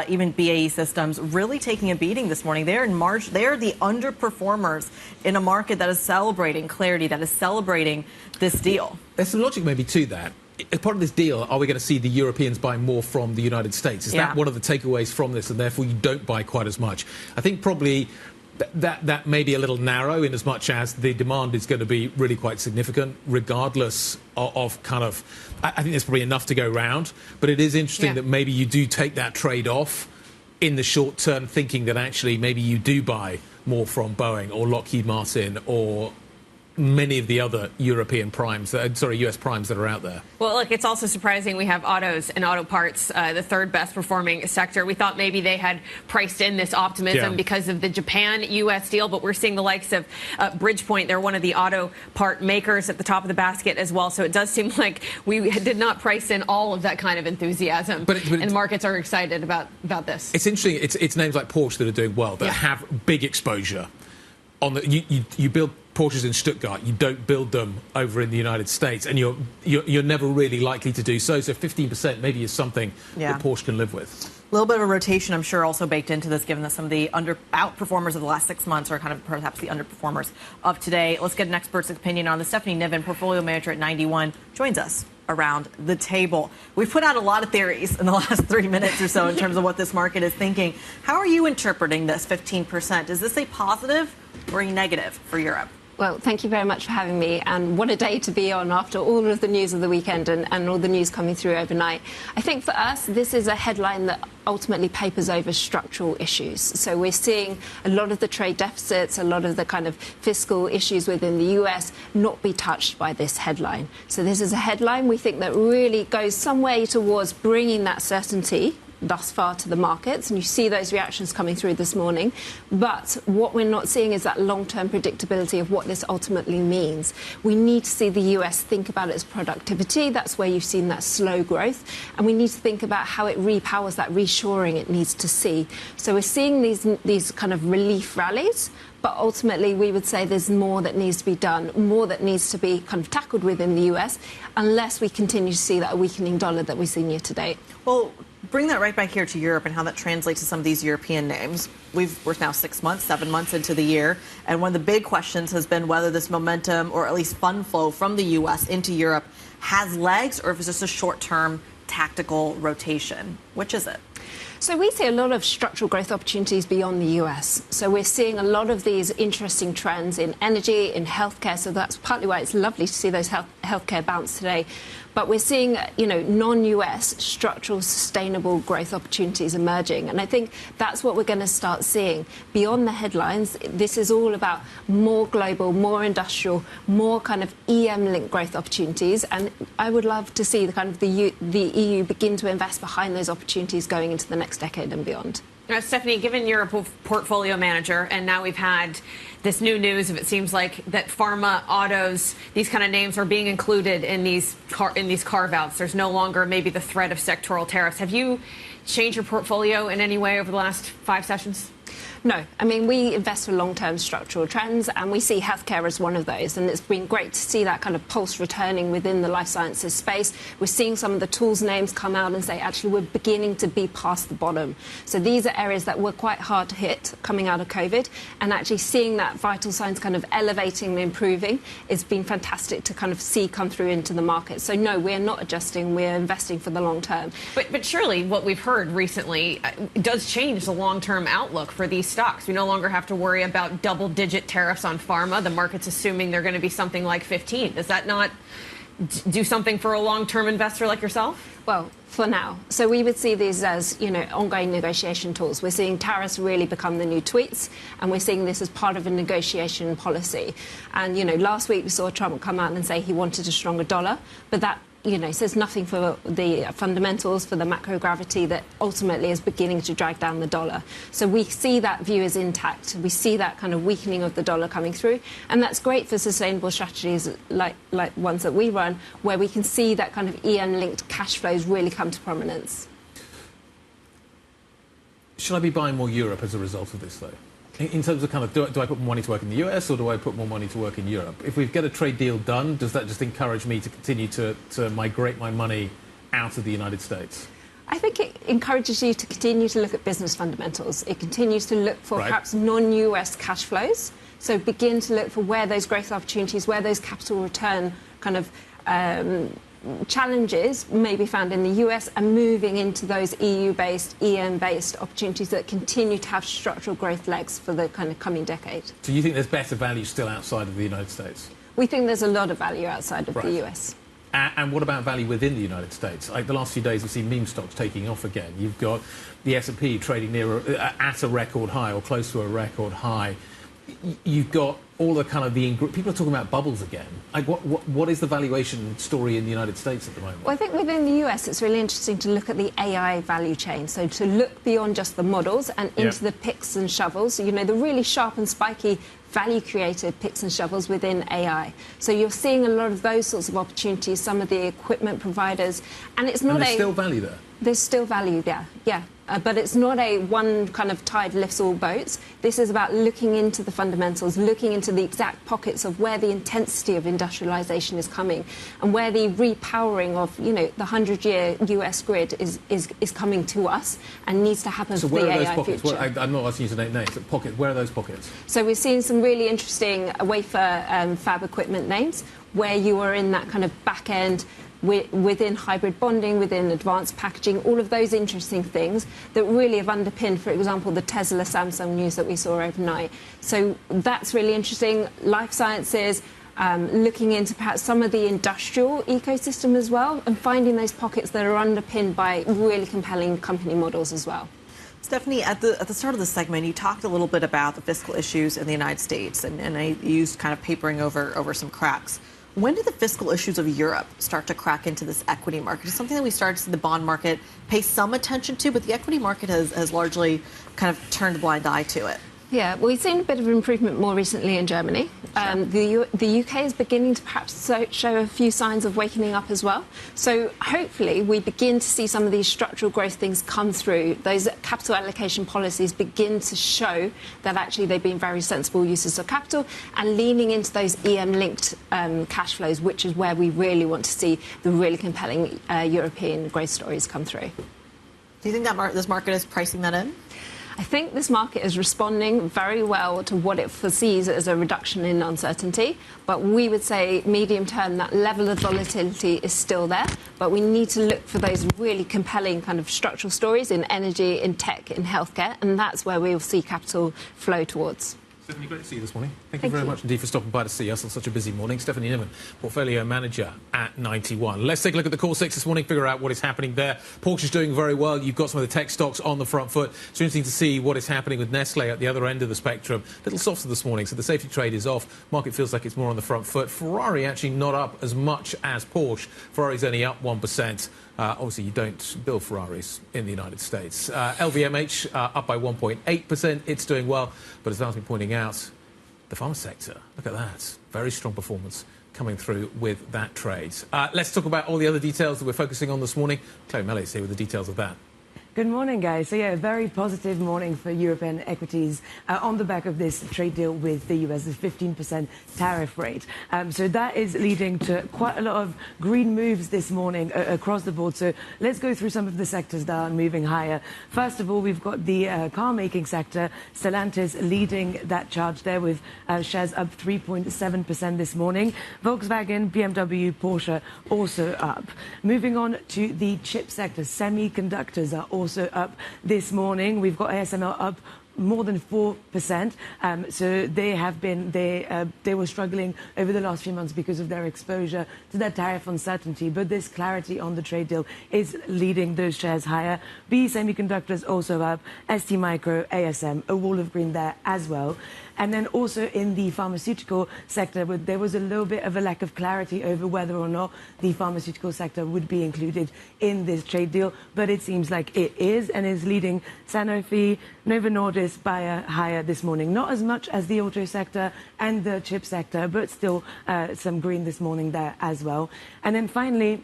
even BAE Systems, really taking a beating this morning. They're in March. They're the underperformers in a market that is celebrating clarity, that is celebrating this deal. There's some logic maybe to that. As part of this deal, are we going to see the Europeans buy more from the United States? Is that one of the takeaways from this, and therefore you don't buy quite as much? I think probably that may be a little narrow in as much as the demand is going to be really quite significant, regardless of kind of... I think there's probably enough to go round, but it is interesting that maybe you do take that trade-off in the short term, thinking that actually maybe you do buy more from Boeing or Lockheed Martin or many of the other European primes, US primes that are out there. Well, look, it's also surprising we have autos and auto parts, the third best performing sector. We thought maybe they had priced in this optimism because of the Japan-US deal, but we're seeing the likes of Bridgepoint. They're one of the auto part makers at the top of the basket as well. So it does seem like we did not price in all of that kind of enthusiasm. And markets are excited about this. It's interesting. It's names like Porsche that are doing well, that have big exposure. You build Porsches in Stuttgart, you don't build them over in the United States, and you're never really likely to do so. So 15% maybe is something that Porsche can live with. A little bit of a rotation, I'm sure, also baked into this, given that some of the outperformers of the last 6 months are kind of perhaps the underperformers of today. Let's get an expert's opinion on this. Stephanie Niven, portfolio manager at 91, joins us around the table. We've put out a lot of theories in the last 3 minutes or so in terms of what this market is thinking. How are you interpreting this 15%? Is this a positive or a negative for Europe? Well, thank you very much for having me. And what a day to be on after all of the news of the weekend and all the news coming through overnight. I think for us, this is a headline that ultimately papers over structural issues. So we're seeing a lot of the trade deficits, a lot of the kind of fiscal issues within the US not be touched by this headline. So this is a headline we think that really goes some way towards bringing that certainty thus far to the markets, and you see those reactions coming through this morning. But what we're not seeing is that long-term predictability of what this ultimately means. We need to see the US think about its productivity. That's where you've seen that slow growth. And we need to think about how it repowers that reshoring it needs to see. So we're seeing these kind of relief rallies, but ultimately we would say there's more that needs to be done, more that needs to be kind of tackled within the US, unless we continue to see that weakening dollar that we've seen year to date. Well, bring that right back here to Europe and how that translates to some of these European names. We're now 6 months, 7 months into the year, and one of the big questions has been whether this momentum, or at least fund flow from the U.S. into Europe, has legs, or if it's just a short-term tactical rotation. Which is it? So we see a lot of structural growth opportunities beyond the US. So we're seeing a lot of these interesting trends in energy, in healthcare. So that's partly why it's lovely to see those healthcare bounce today. But we're seeing, non-US structural sustainable growth opportunities emerging. And I think that's what we're going to start seeing. Beyond the headlines, this is all about more global, more industrial, more kind of EM-linked growth opportunities. And I would love to see the EU begin to invest behind those opportunities going into the next decade and beyond. Stephanie, given you're a portfolio manager, and now we've had this new news of it seems like that pharma, autos, these kind of names are being included in these carve-outs. There's no longer maybe the threat of sectoral tariffs. Have you changed your portfolio in any way over the last 5 sessions? No. I mean, we invest for long-term structural trends, and we see healthcare as one of those. And it's been great to see that kind of pulse returning within the life sciences space. We're seeing some of the tools names come out and say, actually, we're beginning to be past the bottom. So these are areas that were quite hard to hit coming out of COVID. And actually seeing that vital signs kind of elevating and improving, it's been fantastic to kind of see come through into the market. So no, we're not adjusting. We're investing for the long term. But surely what we've heard recently does change the long-term outlook for these stocks. We no longer have to worry about double-digit tariffs on pharma. The market's assuming they're going to be something like 15. Does that not do something for a long-term investor like yourself? Well, for now. So we would see these as, ongoing negotiation tools. We're seeing tariffs really become the new tweets, and we're seeing this as part of a negotiation policy. And, last week we saw Trump come out and say he wanted a stronger dollar, but that says nothing for the fundamentals, for the macro gravity that ultimately is beginning to drag down the dollar. So we see that view as intact. We see that kind of weakening of the dollar coming through. And that's great for sustainable strategies like ones that we run, where we can see that kind of EM-linked cash flows really come to prominence. Should I be buying more Europe as a result of this, though? In terms of kind of, do I put more money to work in the US or do I put more money to work in Europe? If we get a trade deal done, does that just encourage me to continue to migrate my money out of the United States? I think it encourages you to continue to look at business fundamentals. It continues to look for perhaps non-US cash flows. So begin to look for where those growth opportunities, where those capital return kind of challenges may be found in the US, and moving into those EU-based, EM-based opportunities that continue to have structural growth legs for the kind of coming decade. So you think there's better value still outside of the United States? We think there's a lot of value outside of the US. And what about value within the United States? Like the last few days, we've seen meme stocks taking off again. You've got the S&P trading at a record high or close to a record high. You've got all the kind of people are talking about bubbles again. Like what is the valuation story in the United States at the moment? Well, I think within the US it's really interesting to look at the AI value chain. So to look beyond just the models and into the picks and shovels. So, the really sharp and spiky value created picks and shovels within AI. So you're seeing a lot of those sorts of opportunities, some of the equipment providers, and it's not there's still value there. There's still value there, yeah. But it's not a one kind of tide lifts all boats. This is about looking into the fundamentals, looking into the exact pockets of where the intensity of industrialization is coming and where the repowering of, the 100-year US grid is coming to us and needs to happen for the AI future. So where are those pockets? I'm not asking you to name names, but pockets. Where are those pockets? So we're seeing some really interesting wafer fab equipment names where you are in that kind of back end, within hybrid bonding, within advanced packaging, all of those interesting things that really have underpinned, for example, the Tesla Samsung news that we saw overnight. So that's really interesting. Life sciences, looking into perhaps some of the industrial ecosystem as well, and finding those pockets that are underpinned by really compelling company models as well. Stephanie, at the start of the segment, you talked a little bit about the fiscal issues in the United States, and I used kind of papering over some cracks. When did the fiscal issues of Europe start to crack into this equity market? It's something that we started to see the bond market pay some attention to, but the equity market has largely kind of turned a blind eye to it. Yeah, well, we've seen a bit of improvement more recently in Germany. The UK is beginning to perhaps show a few signs of wakening up as well. So hopefully we begin to see some of these structural growth things come through. Those capital allocation policies begin to show that actually they've been very sensible uses of capital and leaning into those EM-linked cash flows, which is where we really want to see the really compelling European growth stories come through. Do you think that this market is pricing that in? I think this market is responding very well to what it foresees as a reduction in uncertainty. But we would say medium term, that level of volatility is still there. But we need to look for those really compelling kind of structural stories in energy, in tech, in healthcare. And that's where we will see capital flow towards. Stephanie, great to see you this morning. Thank you very much indeed for stopping by to see us on such a busy morning. Stephanie Niman, Portfolio Manager at 91. Let's take a look at the core six this morning, figure out what is happening there. Porsche is doing very well. You've got some of the tech stocks on the front foot. It's interesting to see what is happening with Nestle at the other end of the spectrum. A little softer this morning, so the safety trade is off. Market feels like it's more on the front foot. Ferrari actually not up as much as Porsche. Ferrari's only up 1%. Obviously, you don't build Ferraris in the United States. LVMH up by 1.8%. It's doing well. But as Val's been pointing out, the pharma sector, look at that. Very strong performance coming through with that trade. Let's talk about all the other details that we're focusing on this morning. Chloe Mellie's here with the details of that. Good morning, guys. So, yeah, a very positive morning for European equities on the back of this trade deal with the US, the 15% tariff rate. So that is leading to quite a lot of green moves this morning across the board. So let's go through some of the sectors that are moving higher. First of all, we've got the car-making sector, Stellantis leading that charge there with shares up 3.7% this morning. Volkswagen, BMW, Porsche also up. Moving on to the chip sector, semiconductors are also up this morning. We've got ASML up more than 4%. So they were struggling over the last few months because of their exposure to that tariff uncertainty. But this clarity on the trade deal is leading those shares higher. BE Semiconductors also up. ST Micro, ASM, a wall of green there as well. And then also in the pharmaceutical sector, there was a little bit of a lack of clarity over whether or not the pharmaceutical sector would be included in this trade deal. But it seems like it is, and is leading Sanofi, Novo Nordisk, Bayer higher this morning. Not as much as the auto sector and the chip sector, but still some green this morning there as well. And then finally,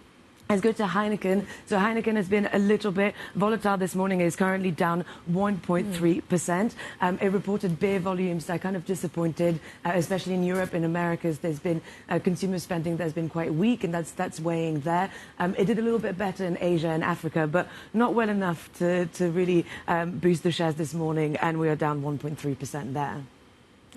let's go to Heineken. So Heineken has been a little bit volatile this morning. It is currently down 1.3%. It reported beer volumes that are kind of disappointed, especially in Europe and Americas. There's been consumer spending that's been quite weak, and that's weighing there. It did a little bit better in Asia and Africa, but not well enough to really boost the shares this morning, and we are down 1.3% there.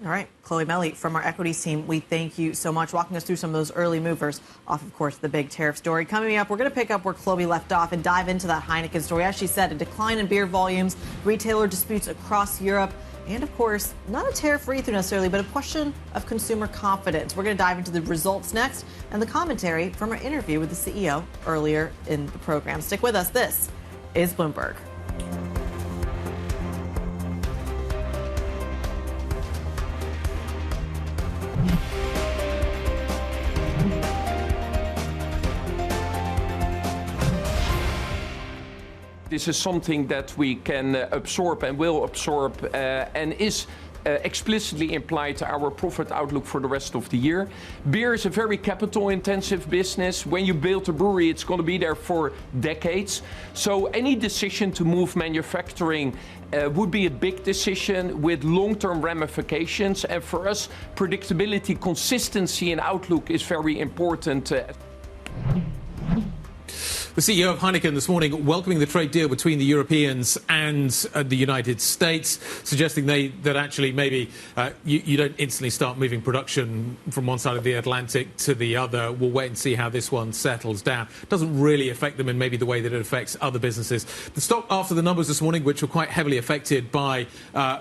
All right, Chloe Mellie from our equities team, we thank you so much walking us through some of those early movers off, of course, the big tariff story. Coming up, we're going to pick up where Chloe left off and dive into that Heineken story. As she said, a decline in beer volumes, retailer disputes across Europe, and, of course, not a tariff read-through necessarily, but a question of consumer confidence. We're going to dive into the results next and the commentary from our interview with the CEO earlier in the program. Stick with us. This is Bloomberg. This is something that we can absorb and will absorb and is explicitly implied to our profit outlook for the rest of the year. Beer is a very capital-intensive business. When you build a brewery, it's going to be there for decades. So any decision to move manufacturing would be a big decision with long-term ramifications. And for us, predictability, consistency, and outlook is very important. The CEO of Heineken this morning welcoming the trade deal between the Europeans and the United States, suggesting that actually maybe you don't instantly start moving production from one side of the Atlantic to the other. We'll wait and see how this one settles down. Doesn't really affect them in maybe the way that it affects other businesses. The stock after the numbers this morning, which were quite heavily affected by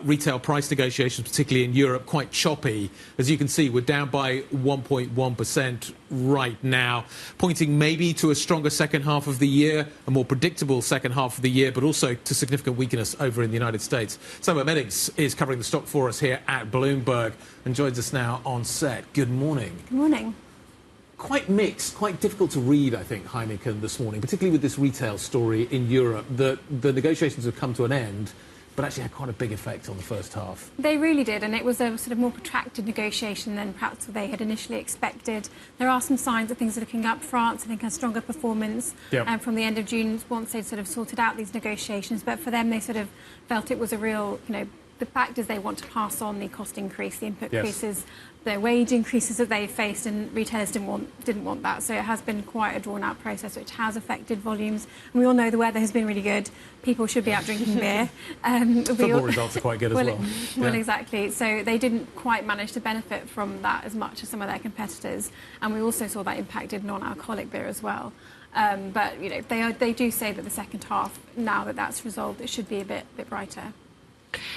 retail price negotiations, particularly in Europe, quite choppy. As you can see, we're down by 1.1% right now, pointing maybe to a stronger second half of the year, a more predictable second half of the year, but also to significant weakness over in the United States. Simon Meddings is covering the stock for us here at Bloomberg and joins us now on set. Good morning. Good morning. Quite mixed, quite difficult to read, I think, Heineken this morning, particularly with this retail story in Europe, that the negotiations have come to an end, but actually had quite a big effect on the first half. They really did, and it was a sort of more protracted negotiation than perhaps they had initially expected. There are some signs that things are looking up. France, I think, has stronger performance from the end of June once they'd sort of sorted out these negotiations. But for them, they sort of felt it was a real, the fact is they want to pass on the cost increase, the input increases, the wage increases that they faced, and retailers didn't want that. So it has been quite a drawn-out process, which has affected volumes. And we all know the weather has been really good. People should be out drinking beer. Football results are quite good as well. Well, exactly. So they didn't quite manage to benefit from that as much as some of their competitors. And we also saw that impacted non-alcoholic beer as well. But they do say that the second half, now that that's resolved, it should be a bit brighter.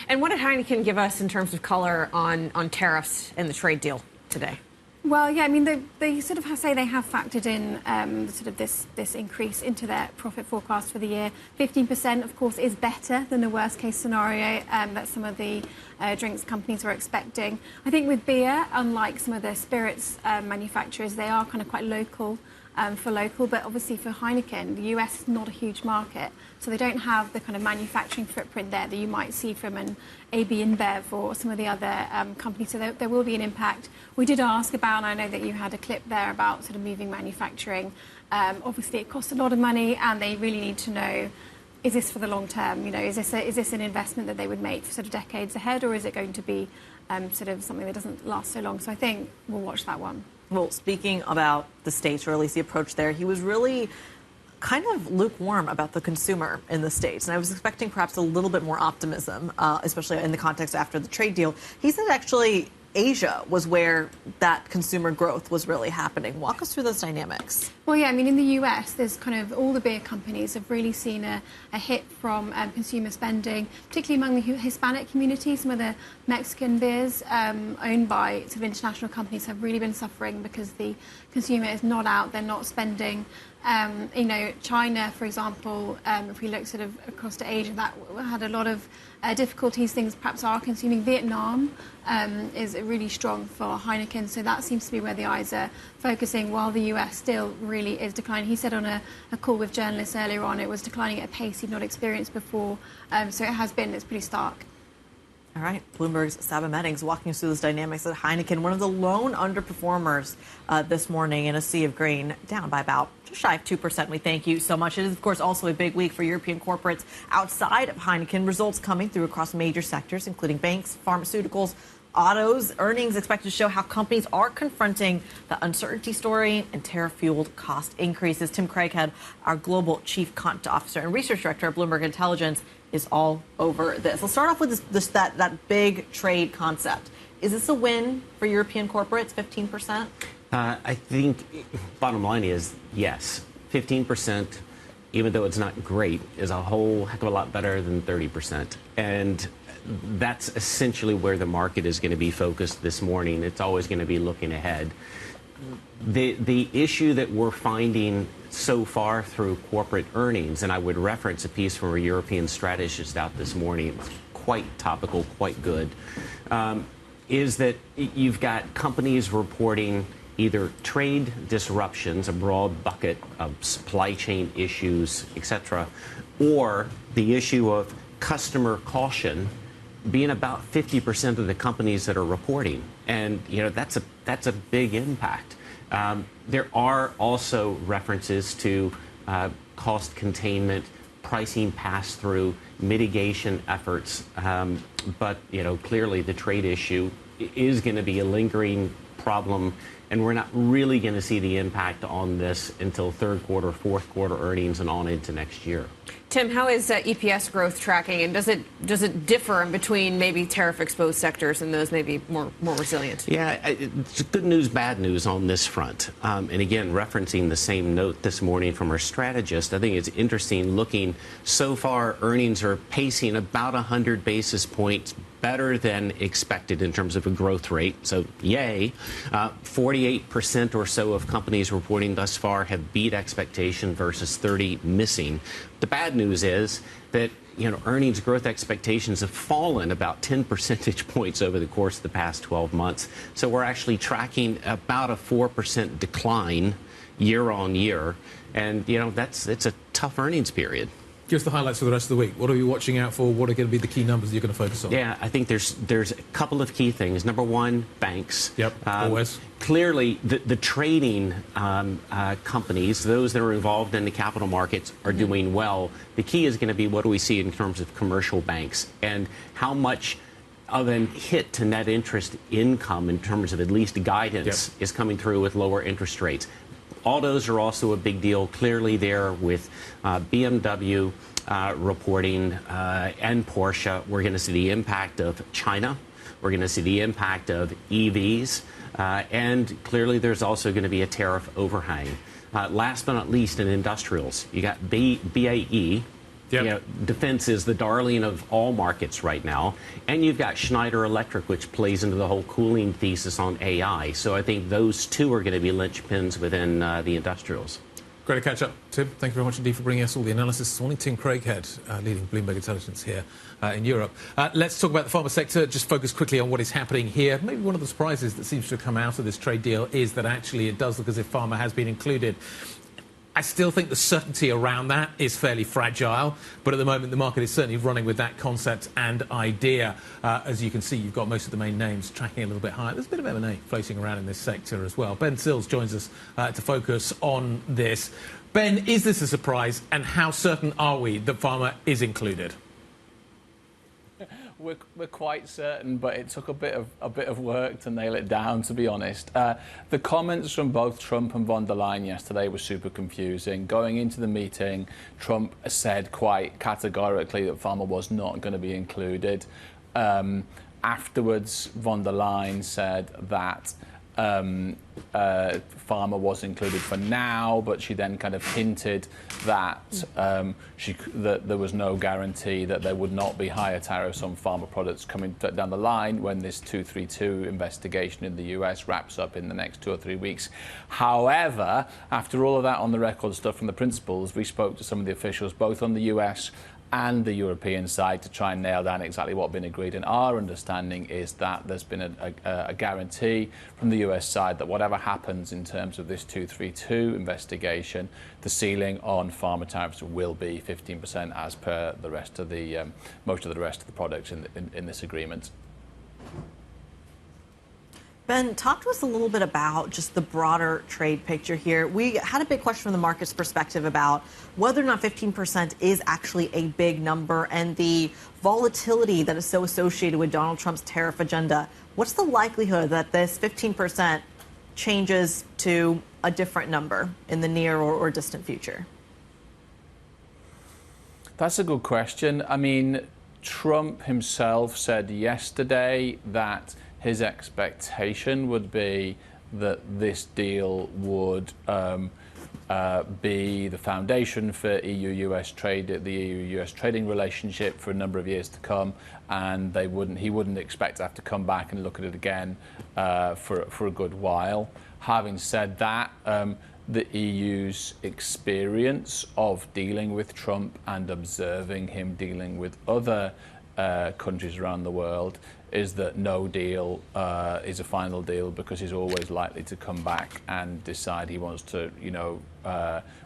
And what did Heineken give us in terms of color on tariffs and the trade deal today? Well, yeah, I mean, they sort of say they have factored in sort of this increase into their profit forecast for the year. 15%, of course, is better than the worst-case scenario that some of the drinks companies were expecting. I think with beer, unlike some of the spirits manufacturers, they are kind of quite local. for local. But obviously for Heineken, the US is not a huge market, so they don't have the kind of manufacturing footprint there that you might see from an AB InBev or some of the other companies. So there will be an impact. We did ask about, and I know that you had a clip there about sort of moving manufacturing. Obviously, it costs a lot of money, and they really need to know, is this for the long term? You know, is this an investment that they would make for sort of decades ahead, or is it going to be sort of something that doesn't last so long? So I think we'll watch that one. Well, speaking about the States, or at least the approach there, he was really kind of lukewarm about the consumer in the States. And I was expecting perhaps a little bit more optimism, especially in the context after the trade deal. He said actually Asia was where that consumer growth was really happening. Walk us through those dynamics. Well, yeah, I mean, in the US, there's kind of all the beer companies have really seen a hit from consumer spending, particularly among the Hispanic community. Some of the Mexican beers owned by sort of international companies have really been suffering because the consumer is not out, they're not spending. You know, China, for example, if we look sort of across to Asia, that had a lot of difficulties. Things perhaps are consuming. Vietnam is really strong for Heineken, so that seems to be where the eyes are focusing, while the US still really is declining. He said on a call with journalists earlier on, it was declining at a pace he'd not experienced before, so it's pretty stark. All right, Bloomberg's Saba Meddings walking us through those dynamics at Heineken, one of the lone underperformers this morning in a sea of green, down by about just shy of 2%. We thank you so much. It is, of course, also a big week for European corporates outside of Heineken. Results coming through across major sectors, including banks, pharmaceuticals, autos. Earnings expected to show how companies are confronting the uncertainty story and tariff-fueled cost increases. Tim Craighead, our global chief content officer and research director at Bloomberg Intelligence, is all over this. Let's start off with that big trade concept. Is this a win for European corporates, 15%? I think bottom line is yes. 15%, even though it's not great, is a whole heck of a lot better than 30%. And that's essentially where the market is going to be focused this morning. It's always going to be looking ahead. The issue that we're finding so far through corporate earnings, and I would reference a piece from a European strategist out this morning, quite topical, quite good, is that you've got companies reporting either trade disruptions, a broad bucket of supply chain issues, etc., or the issue of customer caution being about 50% of the companies that are reporting. And, you know, that's a big impact. There are also references to cost containment, pricing pass-through, mitigation efforts. But, you know, clearly the trade issue is going to be a lingering problem, and we're not really going to see the impact on this until third quarter, fourth quarter earnings and on into next year. Tim, how is EPS growth tracking, and does it differ in between maybe tariff-exposed sectors and those maybe more resilient? Yeah, it's good news, bad news on this front. And again, referencing the same note this morning from our strategist, I think it's interesting looking so far, earnings are pacing about 100 basis points better than expected in terms of a growth rate. So, yay. 48% or so of companies reporting thus far have beat expectation versus 30 missing. The bad news is that, you know, earnings growth expectations have fallen about 10 percentage points over the course of the past 12 months. So we're actually tracking about a 4% decline year on year. And, you know, it's a tough earnings period. Give us the highlights for the rest of the week. What are you watching out for? What are going to be the key numbers that you're going to focus on? Yeah, I think there's a couple of key things. Number one, banks. Yep, always. Clearly, the trading companies, those that are involved in the capital markets, are doing well. The key is going to be what do we see in terms of commercial banks and how much of a hit to net interest income in terms of at least guidance is coming through with lower interest rates. Autos are also a big deal, clearly there with BMW reporting and Porsche. We're going to see the impact of China. We're going to see the impact of EVs. And clearly there's also going to be a tariff overhang. Last but not least, in industrials, you got BAE. Yep. You know, defense is the darling of all markets right now. And you've got Schneider Electric, which plays into the whole cooling thesis on AI. So I think those two are going to be linchpins within the industrials. Great to catch up, Tim. Thank you very much indeed for bringing us all the analysis this morning. Tim Craighead, leading Bloomberg Intelligence here in Europe. Let's talk about the pharma sector. Just focus quickly on what is happening here. Maybe one of the surprises that seems to have come out of this trade deal is that actually it does look as if pharma has been included. I still think the certainty around that is fairly fragile, but at the moment the market is certainly running with that concept and idea. As you can see, you've got most of the main names tracking a little bit higher. There's a bit of M&A floating around in this sector as well. Ben Sills joins us to focus on this. Ben, is this a surprise, and how certain are we that pharma is included? We're quite certain, but it took a bit of work to nail it down, to be honest. The comments from both Trump and von der Leyen yesterday were super confusing. Going into the meeting, Trump said quite categorically that pharma was not going to be included. Afterwards, von der Leyen said that pharma was included for now, but she then kind of hinted that that there was no guarantee that there would not be higher tariffs on pharma products coming down the line when this 232 investigation in the US wraps up in the next 2 or 3 weeks. However, after all of that on the record stuff from the principals, we spoke to some of the officials both on the US and the European side to try and nail down exactly what had been agreed. And our understanding is that there's been a guarantee from the US side that whatever happens in terms of this 232 investigation, the ceiling on pharma tariffs will be 15% as per the rest of the most of the rest of the products in this agreement. Ben, talk to us a little bit about just the broader trade picture here. We had a big question from the market's perspective about whether or not 15% is actually a big number and the volatility that is so associated with Donald Trump's tariff agenda. What's the likelihood that this 15% changes to a different number in the near or distant future? That's a good question. I mean, Trump himself said yesterday that his expectation would be that this deal would be the foundation for EU-US trade, the EU-US trading relationship for a number of years to come, and he wouldn't expect to have to come back and look at it again for a good while. Having said that, the EU's experience of dealing with Trump and observing him dealing with other countries around the world is that no deal is a final deal, because he's always likely to come back and decide he wants to,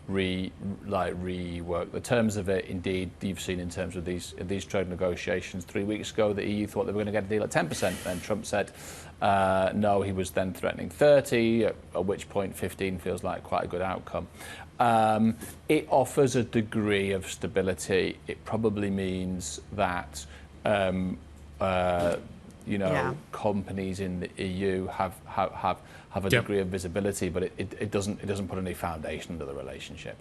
rework the terms of it. Indeed, you've seen in terms of these trade negotiations 3 weeks ago, the EU thought they were going to get a deal at 10%. Then Trump said no. He was then threatening 30, at which point 15 feels like quite a good outcome. It offers a degree of stability. It probably means that companies in the EU have a degree of visibility, but it doesn't put any foundation into the relationship.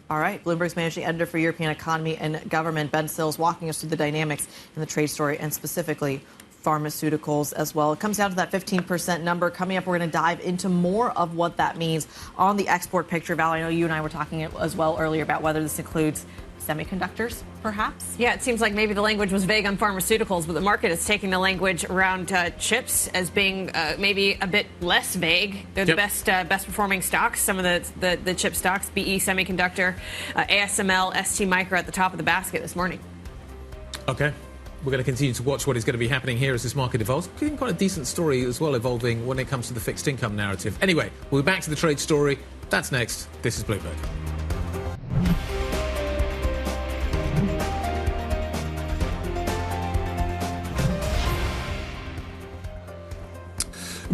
All right, Bloomberg's managing editor for European economy and government, Ben Sills, walking us through the dynamics in the trade story and specifically pharmaceuticals as well. It comes down to that 15% number. Coming up, we're going to dive into more of what that means on the export picture. Val, I know you and I were talking as well earlier about whether this includes semiconductors, perhaps? Yeah, it seems like maybe the language was vague on pharmaceuticals, but the market is taking the language around chips as being maybe a bit less vague. They're the best performing stocks. Some of the chip stocks, BE Semiconductor, ASML, ST Micro at the top of the basket this morning. Okay. We're going to continue to watch what is going to be happening here as this market evolves. Quite a decent story as well evolving when it comes to the fixed income narrative. Anyway, we'll be back to the trade story. That's next. This is Bloomberg.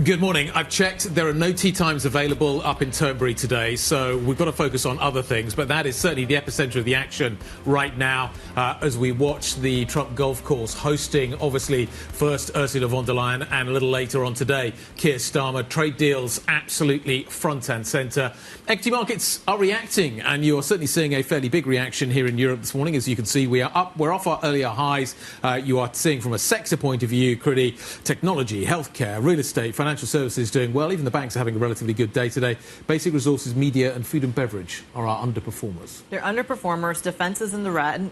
Good morning. I've checked. There are no tea times available up in Turnberry today, so we've got to focus on other things. But that is certainly the epicenter of the action right now as we watch the Trump golf course hosting, obviously, first Ursula von der Leyen and a little later on today, Keir Starmer. Trade deals absolutely front and centre. Equity markets are reacting, and you are certainly seeing a fairly big reaction here in Europe this morning. As you can see, we're off our earlier highs. You are seeing from a sector point of view, Kriti, technology, healthcare, real estate, financial financial services doing well. Even the banks are having a relatively good day today. Basic resources, media, and food and beverage are our underperformers. They're underperformers. Defense is in the red,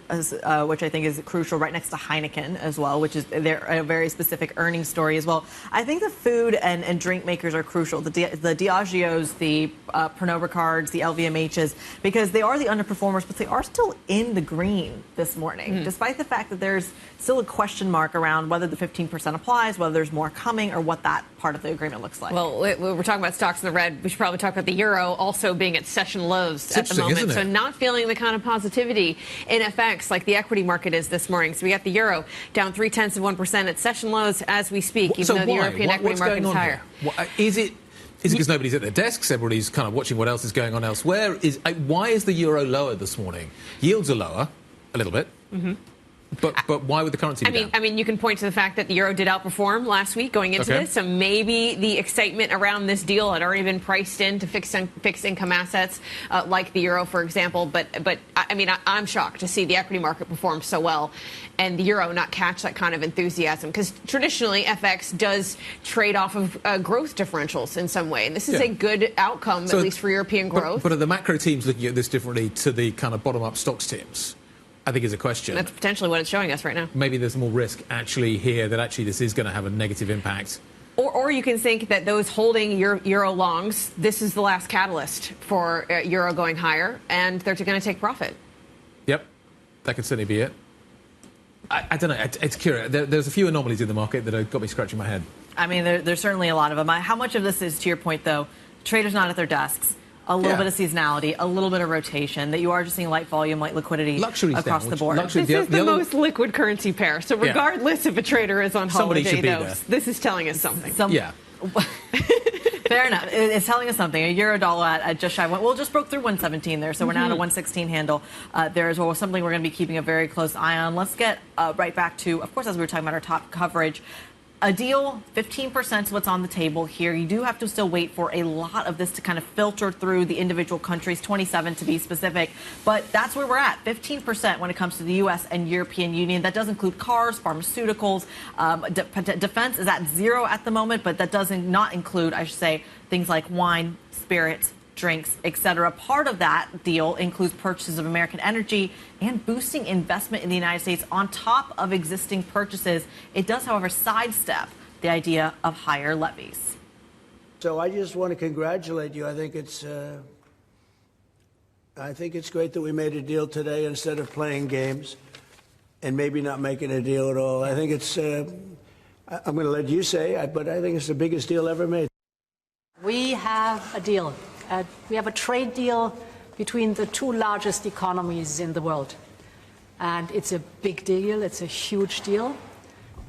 which I think is crucial, right next to Heineken as well, which is a very specific earnings story as well. I think the food and drink makers are crucial. The Diageos, the Pernod Ricards, the LVMHs, because they are the underperformers, but they are still in the green this morning, despite the fact that there's still a question mark around whether the 15% applies, whether there's more coming, or what that part of the agreement looks like. Well, we're talking about stocks in the red. We should probably talk about the euro also being at session lows at the moment. So not feeling the kind of positivity in FX like the equity market is this morning. So we got the euro down 0.3% at session lows as we speak, even though the European equity market is higher. Is it because nobody's at their desks? Everybody's kind of watching what else is going on elsewhere. Why is the euro lower this morning? Yields are lower, a little bit. But why would the currency be down? I mean, you can point to the fact that the euro did outperform last week going into this, so maybe the excitement around this deal had already been priced into fixed income assets, like the euro, for example. But I mean, I'm shocked to see the equity market perform so well and the euro not catch that kind of enthusiasm, because traditionally FX does trade off of growth differentials in some way, and this is a good outcome, at least for European growth. But are the macro teams looking at this differently to the kind of bottom-up stocks teams? I think is a question. That's potentially what it's showing us right now. Maybe there's more risk actually here that actually this is going to have a negative impact. Or you can think that those holding euro longs, this is the last catalyst for euro going higher, and they're going to take profit. Yep, that could certainly be it. I don't know. It's curious. There's a few anomalies in the market that have got me scratching my head. I mean, there's certainly a lot of them. How much of this is, to your point, though, traders not at their desks? A little bit of seasonality, a little bit of rotation, that you are just seeing light volume, light liquidity across the board. This is the most liquid currency pair. So regardless if a trader is on holiday, though, this is telling us something. Fair enough. It's telling us something. A euro dollar at just shy. Well, just broke through 117 there, so we're now at a 116 handle there as well. Something we're going to be keeping a very close eye on. Let's get right back to, of course, as we were talking about our top coverage. A deal, 15% is what's on the table here. You do have to still wait for a lot of this to kind of filter through the individual countries, 27 to be specific. But that's where we're at, 15% when it comes to the U.S. and European Union. That does include cars, pharmaceuticals. Defense is at 0 at the moment, but that does not include, I should say, things like wine, spirits, drinks, etc. Part of that deal includes purchases of American energy and boosting investment in the United States on top of existing purchases. It does, however, sidestep the idea of higher levies. So I just want to congratulate you. I think it's great that we made a deal today instead of playing games and maybe not making a deal at all. I think it's, I'm going to let you say, but I think it's the biggest deal ever made. We have a deal. We have a trade deal between the two largest economies in the world. And it's a big deal. It's a huge deal.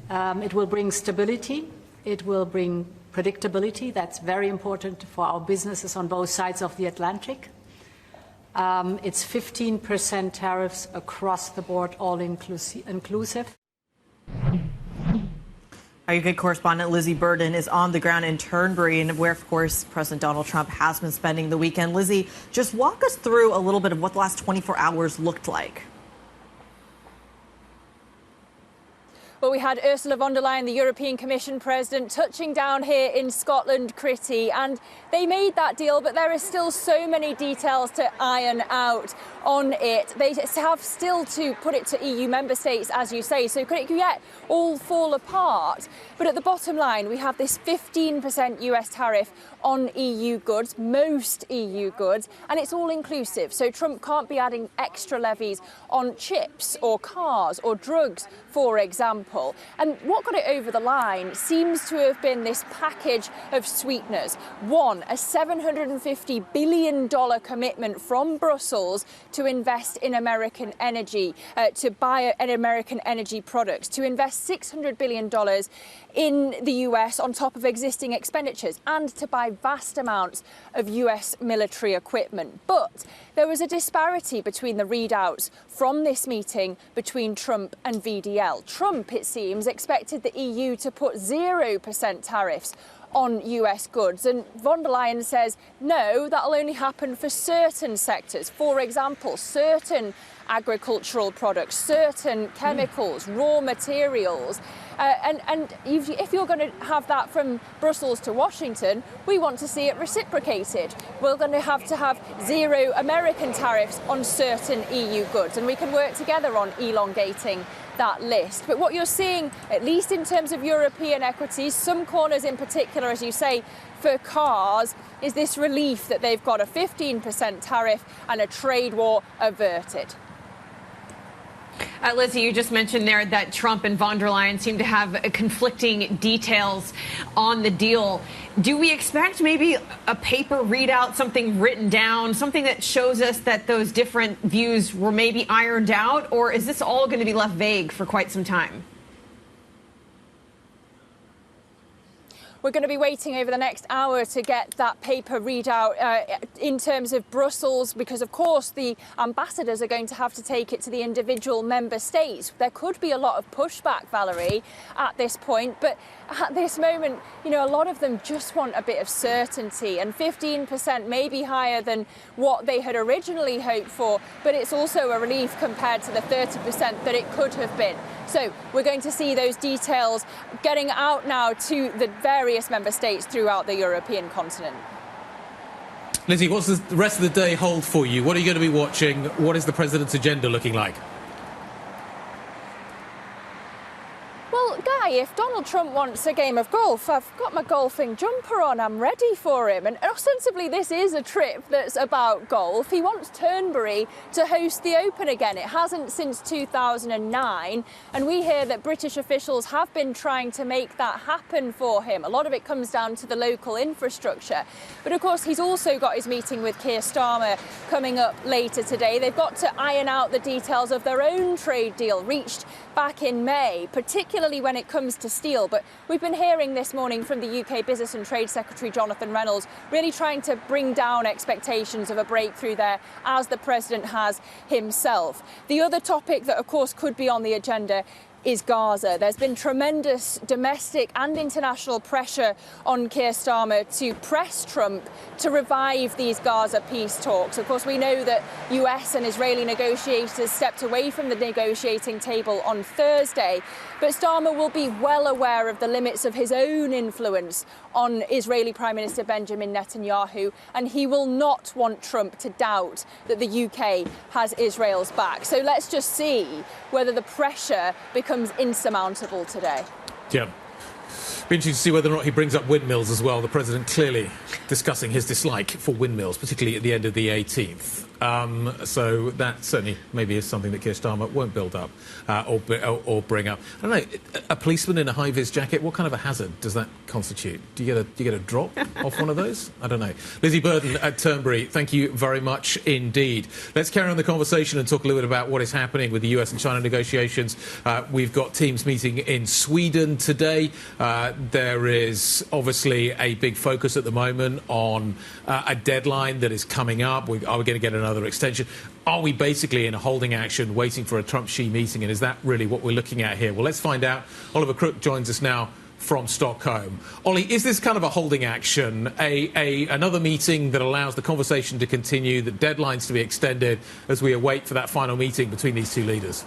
It will bring stability. It will bring predictability. That's very important for our businesses on both sides of the Atlantic. It's 15% tariffs across the board, all inclusive. Our UK correspondent Lizzie Burden is on the ground in Turnberry, and where, of course, President Donald Trump has been spending the weekend. Lizzie, just walk us through a little bit of what the last 24 hours looked like. Well, we had Ursula von der Leyen, the European Commission President, touching down here in Scotland, Kriti, and they made that deal, but there is still so many details to iron out on it. They have still to put it to EU member states, as you say, so could it yet all fall apart? But at the bottom line, we have this 15% US tariff on EU goods, most EU goods, and it's all inclusive. So Trump can't be adding extra levies on chips or cars or drugs, for example. And what got it over the line seems to have been this package of sweeteners. One, a $750 billion commitment from Brussels to invest in American energy, to buy American energy products, to invest $600 billion in the US on top of existing expenditures, and to buy vast amounts of US military equipment. But there was a disparity between the readouts from this meeting between Trump and VDL. Trump, it seems, expected the EU to put 0% tariffs on US goods. And von der Leyen says, no, that'll only happen for certain sectors. For example, certain agricultural products, certain chemicals, raw materials. And if you're going to have that from Brussels to Washington, we want to see it reciprocated. We're going to have zero American tariffs on certain EU goods, and we can work together on elongating that list. But what you're seeing, at least in terms of European equities, some corners in particular, as you say, for cars, is this relief that they've got a 15% tariff and a trade war averted. Lizzie, you just mentioned there that Trump and von der Leyen seem to have conflicting details on the deal. Do we expect maybe a paper readout, something written down, something that shows us that those different views were maybe ironed out, or is this all going to be left vague for quite some time? We're going to be waiting over the next hour to get that paper readout in terms of Brussels, because, of course, the ambassadors are going to have to take it to the individual member states. There could be a lot of pushback, Valerie, at this point. But at this moment, you know, a lot of them just want a bit of certainty. And 15% may be higher than what they had originally hoped for. But it's also a relief compared to the 30% that it could have been. So we're going to see those details getting out now to the various member states throughout the European continent. Lizzie, what's the rest of the day hold for you? What are you going to be watching? What is the president's agenda looking like? Well, Guy, if Donald Trump wants a game of golf, I've got my golfing jumper on, I'm ready for him. And ostensibly this is a trip that's about golf. He wants Turnberry to host the Open again. It hasn't since 2009. And we hear that British officials have been trying to make that happen for him. A lot of it comes down to the local infrastructure. But of course, he's also got his meeting with Keir Starmer coming up later today. They've got to iron out the details of their own trade deal reached back in May, particularly when it comes to steel. But we've been hearing this morning from the UK Business and Trade Secretary Jonathan Reynolds really trying to bring down expectations of a breakthrough there, as the President has himself. The other topic that, of course, could be on the agenda is Gaza. There's been tremendous domestic and international pressure on Keir Starmer to press Trump to revive these Gaza peace talks. Of course, we know that US and Israeli negotiators stepped away from the negotiating table on Thursday, but Starmer will be well aware of the limits of his own influence on Israeli Prime Minister Benjamin Netanyahu, and he will not want Trump to doubt that the UK has Israel's back. So let's just see whether the pressure becomes insurmountable today. Yeah. Be interesting to see whether or not he brings up windmills as well. The President clearly discussing his dislike for windmills, particularly at the end of the 18th. So that certainly maybe is something that Keir Starmer won't build up or bring up. I don't know, a policeman in a high-vis jacket, what kind of a hazard does that constitute? Do you get a drop off one of those? I don't know. Lizzie Burden at Turnberry, thank you very much indeed. Let's carry on the conversation and talk a little bit about what is happening with the US and China negotiations. We've got teams meeting in Sweden today. There is obviously a big focus at the moment on a deadline that is coming up. Are we going to get another extension? Are we basically in a holding action waiting for a Trump-Xi meeting? And is that really what we're looking at here? Well, let's find out. Oliver Crook joins us now from Stockholm. Ollie, is this kind of a holding action, another meeting that allows the conversation to continue, the deadlines to be extended as we await for that final meeting between these two leaders?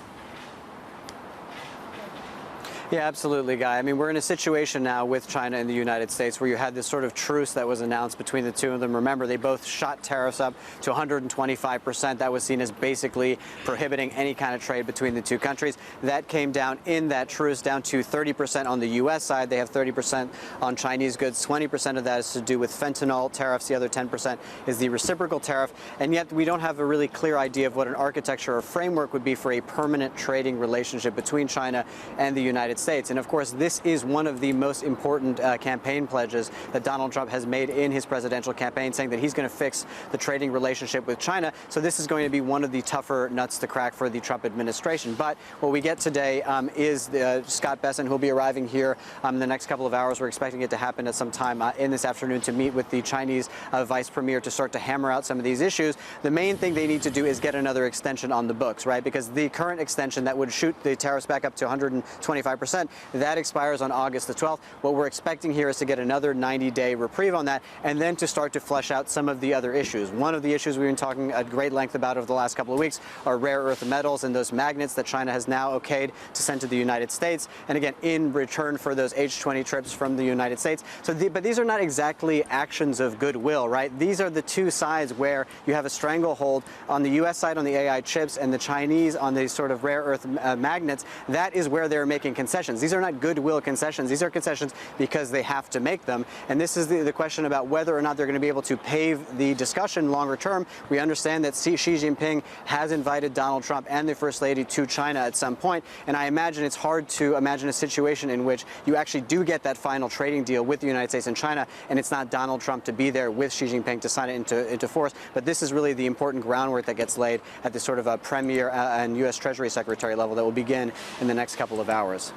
Yeah, absolutely, Guy. I mean, we're in a situation now with China and the United States where you had this sort of truce that was announced between the two of them. Remember, they both shot tariffs up to 125%. That was seen as basically prohibiting any kind of trade between the two countries. That came down in that truce down to 30% on the U.S. side. They have 30% on Chinese goods. 20% of that is to do with fentanyl tariffs. The other 10% is the reciprocal tariff. And yet we don't have a really clear idea of what an architecture or framework would be for a permanent trading relationship between China and the United States. And of course, this is one of the most important campaign pledges that Donald Trump has made in his presidential campaign, saying that he's going to fix the trading relationship with China. So this is going to be one of the tougher nuts to crack for the Trump administration. But what we get today is Scott Bessent, who will be arriving here in the next couple of hours. We're expecting it to happen at some time in this afternoon to meet with the Chinese vice premier to start to hammer out some of these issues. The main thing they need to do is get another extension on the books, right? Because the current extension that would shoot the tariffs back up to 125% 25%. That expires on August the 12th. What we're expecting here is to get another 90-day reprieve on that, and then to start to flesh out some of the other issues. One of the issues we've been talking at great length about over the last couple of weeks are rare earth metals and those magnets that China has now okayed to send to the United States, and again, in return for those H-20 trips from the United States. But these are not exactly actions of goodwill, right? These are the two sides where you have a stranglehold on the U.S. side on the AI chips and the Chinese on these sort of rare earth magnets. That is where they're making concessions. These are not goodwill concessions. These are concessions because they have to make them. And this is the question about whether or not they're going to be able to pave the discussion longer term. We understand that Xi Jinping has invited Donald Trump and the First Lady to China at some point. And I imagine it's hard to imagine a situation in which you actually do get that final trading deal with the United States and China, and it's not Donald Trump to be there with Xi Jinping to sign it into force. But this is really the important groundwork that gets laid at this sort of a premier and U.S. Treasury Secretary level that will begin in the next couple of hours.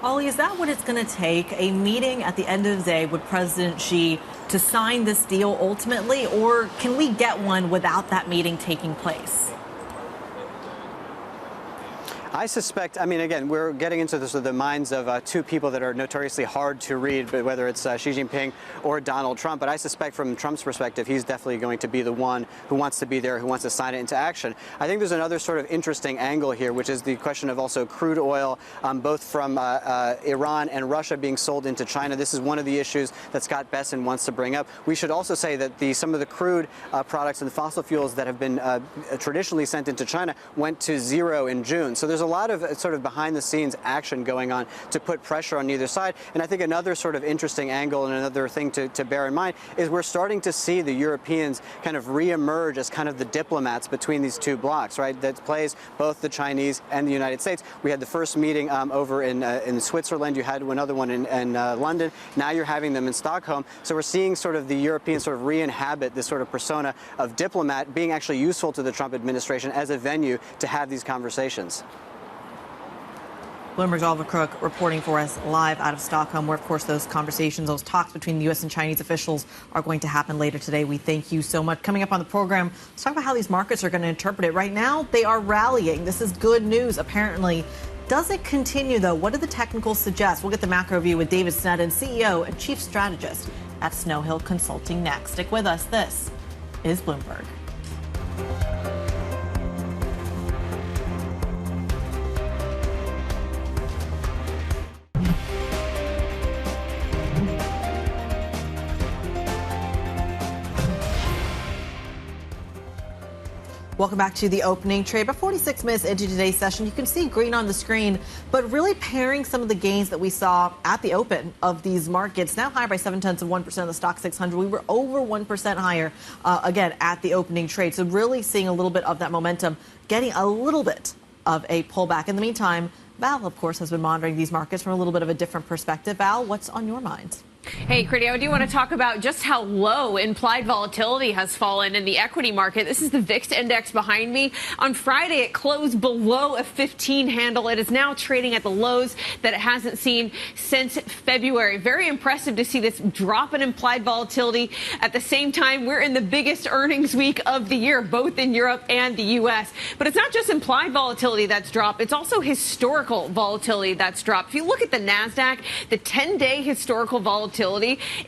Ollie, is that what it's going to take, a meeting at the end of the day with President Xi to sign this deal ultimately, or can we get one without that meeting taking place? I suspect, I mean, again, we're getting into the minds of two people that are notoriously hard to read, but whether it's Xi Jinping or Donald Trump. But I suspect from Trump's perspective, he's definitely going to be the one who wants to be there, who wants to sign it into action. I think there's another sort of interesting angle here, which is the question of also crude oil, both from Iran and Russia being sold into China. This is one of the issues that Scott Besson wants to bring up. We should also say that some of the crude products and the fossil fuels that have been traditionally sent into China went to zero in June. So there's a lot of sort of behind-the-scenes action going on to put pressure on either side. And I think another sort of interesting angle and another thing to bear in mind is we're starting to see the Europeans kind of reemerge as kind of the diplomats between these two blocs, right? That plays both the Chinese and the United States. We had the first meeting over in Switzerland. You had another one in London. Now you're having them in Stockholm. So we're seeing sort of the Europeans sort of re-inhabit this sort of persona of diplomat being actually useful to the Trump administration as a venue to have these conversations. Bloomberg's Oliver Crook reporting for us live out of Stockholm, where, of course, those conversations, those talks between the U.S. and Chinese officials are going to happen later today. We thank you so much. Coming up on the program, let's talk about how these markets are going to interpret it. Right now, they are rallying. This is good news, apparently. Does it continue, though? What do the technicals suggest? We'll get the macro view with David Sneddon, CEO and Chief Strategist at Snow Hill Consulting next. Stick with us. This is Bloomberg. Welcome back to the opening trade. About 46 minutes into today's session, you can see green on the screen, but really pairing some of the gains that we saw at the open of these markets, now higher by 0.7% of the stock 600. We were over 1% higher, again, at the opening trade. So really seeing a little bit of that momentum, getting a little bit of a pullback. In the meantime, Val, of course, has been monitoring these markets from a little bit of a different perspective. Val, what's on your mind? Hey, Kriti, I do want to talk about just how low implied volatility has fallen in the equity market. This is the VIX index behind me. On Friday, it closed below a 15 handle. It is now trading at the lows that it hasn't seen since February. Very impressive to see this drop in implied volatility. At the same time, we're in the biggest earnings week of the year, both in Europe and the U.S. But it's not just implied volatility that's dropped. It's also historical volatility that's dropped. If you look at the NASDAQ, the 10-day historical volatility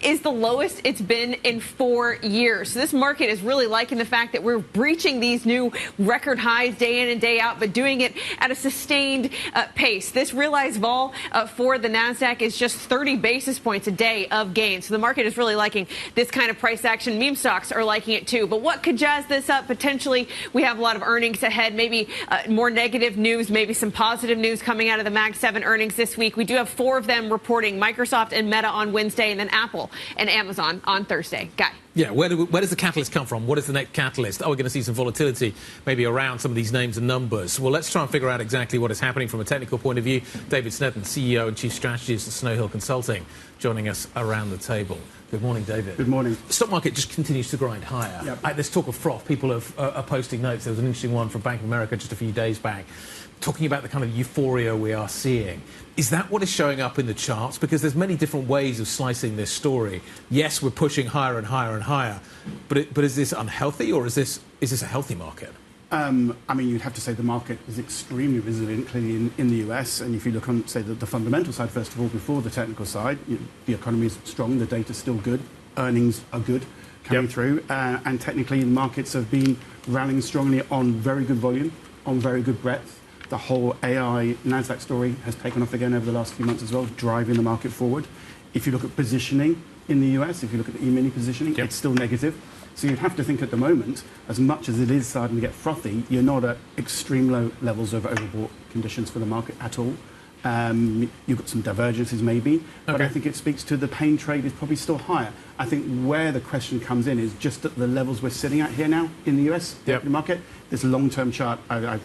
is the lowest it's been in 4 years. So this market is really liking the fact that we're breaching these new record highs day in and day out, but doing it at a sustained pace. This realized vol for the NASDAQ is just 30 basis points a day of gain. So the market is really liking this kind of price action. Meme stocks are liking it too. But what could jazz this up? Potentially, we have a lot of earnings ahead, maybe more negative news, maybe some positive news coming out of the Mag 7 earnings this week. We do have 4 of them reporting: Microsoft and Meta on Wednesday, and then Apple and Amazon on Thursday. Guy. Yeah, where does the catalyst come from? What is the next catalyst? Are we going to see some volatility maybe around some of these names and numbers? Well, let's try and figure out exactly what is happening from a technical point of view. David Sneddon, CEO and Chief Strategist at Snow Hill Consulting, joining us around the table. Good morning, David. Good morning. The stock market just continues to grind higher. Yep. There's talk of froth. People are posting notes. There was an interesting one from Bank of America just a few days back, talking about the kind of euphoria we are seeing. Is that what is showing up in the charts? Because there's many different ways of slicing this story. Yes, we're pushing higher and higher and higher, but is this unhealthy, or is this a healthy market? I mean, you'd have to say the market is extremely resilient, clearly, in the US. And if you look on, say, the fundamental side, first of all, before the technical side, the economy is strong, the data's still good, earnings are good coming through. And technically, markets have been rallying strongly on very good volume, on very good breadth. The whole AI NASDAQ story has taken off again over the last few months as well, driving the market forward. If you look at positioning in the US, if you look at the E-mini positioning, it's still negative. So you'd have to think at the moment, as much as it is starting to get frothy, you're not at extreme low levels of overbought conditions for the market at all. You've got some divergences maybe, but I think it speaks to the pain trade is probably still higher. I think where the question comes in is just at the levels we're sitting at here now in the US market. This long-term chart I've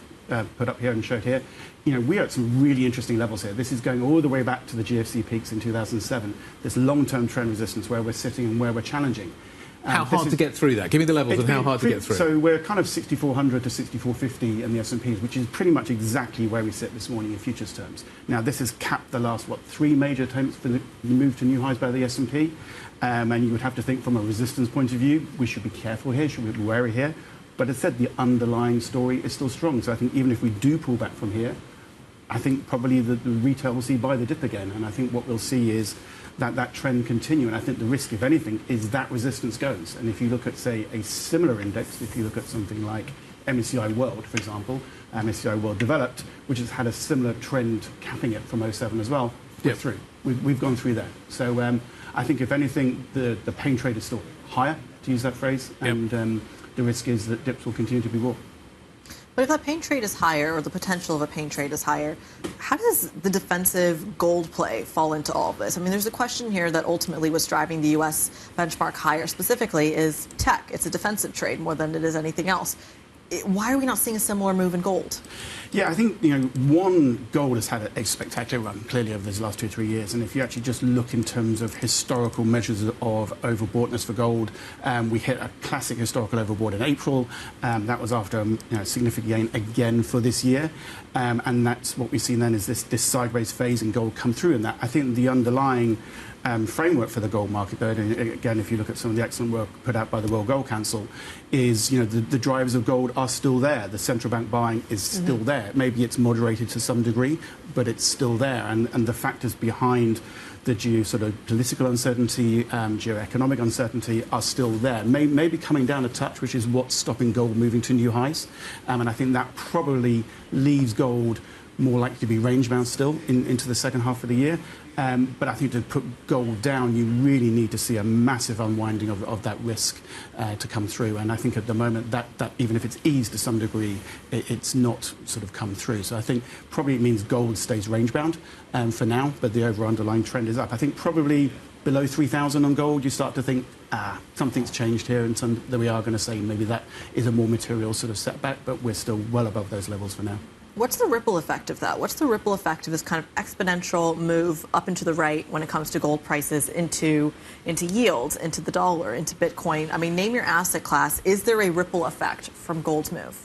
put up here and showed here, we are at some really interesting levels here. This is going all the way back to the GFC peaks in 2007. This long-term trend resistance where we're sitting and where we're challenging. How hard to get through that? Give me the levels and how hard to get through. So we're kind of 6,400 to 6,450 in the S&Ps, which is pretty much exactly where we sit this morning in futures terms. Now, this has capped the last, 3 major attempts for the move to new highs by the S&P. And you would have to think from a resistance point of view, we should be careful here, should we be wary here. But as I said, the underlying story is still strong. So I think even if we do pull back from here, I think probably the retail will see buy the dip again. And I think what we'll see is that trend continue. And I think the risk, if anything, is that resistance goes. And if you look at, say, a similar index, if you look at something like MSCI World, for example, MSCI World Developed, which has had a similar trend capping it from 07 as well, we're through. We've gone through there. So I think, if anything, the pain trade is still higher, to use that phrase, and the risk is that dips will continue to be bought. But if that pain trade is higher, or the potential of a pain trade is higher, how does the defensive gold play fall into all of this? I mean, there's a question here that ultimately what's driving the U.S. benchmark higher specifically is tech. It's a defensive trade more than it is anything else. Why are we not seeing a similar move in gold? Yeah, I think, gold has had a spectacular run, clearly, over these last 2 or 3 years. And if you actually just look in terms of historical measures of overboughtness for gold, we hit a classic historical overbought in April. That was after a significant gain again for this year. And that's what we've seen then is this sideways phase in gold come through in that. I think the underlying framework for the gold market, though, and again, if you look at some of the excellent work put out by the World Gold Council, is the drivers of gold are still there. The central bank buying is still there. Maybe it's moderated to some degree, but it's still there. And the factors behind the political uncertainty, geoeconomic uncertainty are still there. Maybe coming down a touch, which is what's stopping gold moving to new highs. And I think that probably leaves gold more likely to be range-bound still into the second half of the year. But I think to put gold down, you really need to see a massive unwinding of that risk to come through. And I think at the moment that even if it's eased to some degree, it's not sort of come through. So I think probably it means gold stays range-bound for now, but the overall underlying trend is up. I think probably below 3,000 on gold, you start to think, something's changed here, and that we are going to say maybe that is a more material sort of setback, but we're still well above those levels for now. What's the ripple effect of that? What's the ripple effect of this kind of exponential move up and to the right when it comes to gold prices, into yields, into the dollar, into Bitcoin? I mean, name your asset class. Is there a ripple effect from gold's move?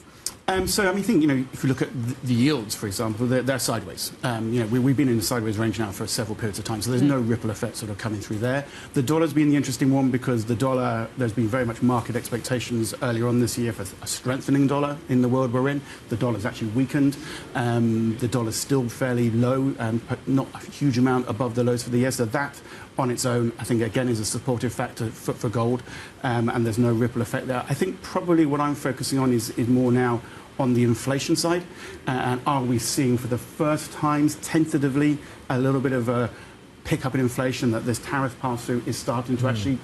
So I think, if you look at the yields, for example, they're sideways. We've been in a sideways range now for several periods of time, so there's no ripple effect sort of coming through there. The dollar's been the interesting one because the dollar, there's been very much market expectations earlier on this year for a strengthening dollar in the world we're in. The dollar's actually weakened. The dollar's still fairly low, but not a huge amount above the lows for the year. So that on its own, I think, again, is a supportive factor for gold, and there's no ripple effect there. I think probably what I'm focusing on is more now on the inflation side, and are we seeing for the first times tentatively a little bit of a pickup in inflation, that this tariff pass-through is starting to actually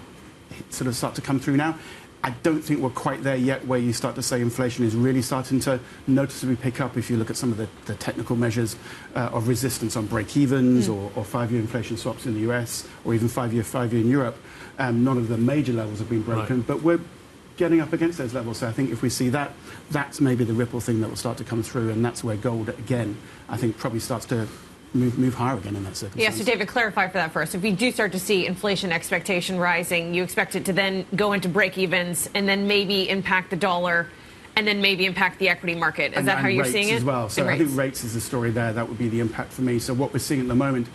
start to come through now. I don't think we're quite there yet where you start to say inflation is really starting to noticeably pick up. If you look at some of the technical measures of resistance on break-evens or 5-year inflation swaps in the US, or even 5-year in Europe, none of the major levels have been broken, but we're getting up against those levels. So I think if we see that, that's maybe the ripple thing that will start to come through, and that's where gold, again, I think probably starts to move higher again in that circumstance. Yeah, so David, clarify for that first. If we do start to see inflation expectation rising, you expect it to then go into break-evens and then maybe impact the dollar and then maybe impact the equity market. Is that how you're seeing it? As well. So I think rates is the story there. That would be the impact for me. So what we're seeing at the moment,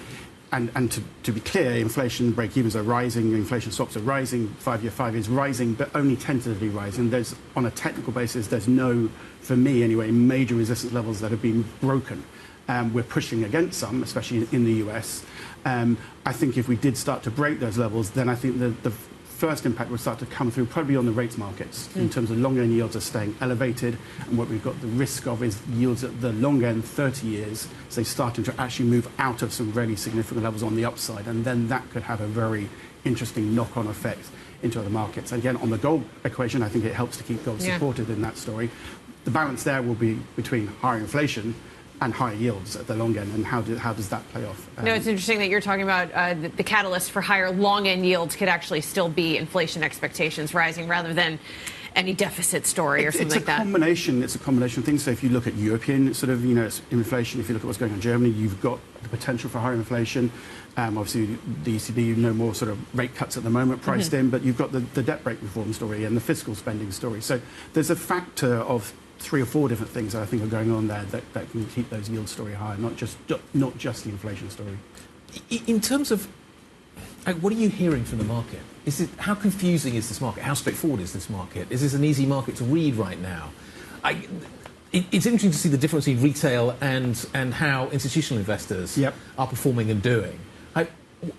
and to be clear, inflation break-evens are rising, inflation swaps are rising, 5-year 5 is rising, but only tentatively rising. There's, on a technical basis, there's no, for me anyway, major resistance levels that have been broken. We're pushing against some, especially in the US. I think if we did start to break those levels, then I think the first impact would start to come through probably on the rates markets in terms of long end yields are staying elevated, and what we've got the risk of is yields at the long end 30 years, so they're starting to actually move out of some really significant levels on the upside, and then that could have a very interesting knock-on effect into other markets. Again, on the gold equation, I think it helps to keep gold supported in that story. The balance there will be between higher inflation and higher yields at the long end, and how does that play off? No, it's interesting that you're talking about the catalyst for higher long-end yields could actually still be inflation expectations rising rather than any deficit story or something like that. It's a combination of things. So if you look at European sort of, inflation, if you look at what's going on in Germany, you've got the potential for higher inflation. Obviously, the ECB, no more sort of rate cuts at the moment priced in, but you've got the debt brake reform story and the fiscal spending story. So there's a factor of 3 or 4 different things that I think are going on there that can keep those yield story higher, not just the inflation story. In terms of what are you hearing from the market? How confusing is this market? How straightforward is this market? Is this an easy market to read right now? It's interesting to see the difference between retail and how institutional investors are performing and doing.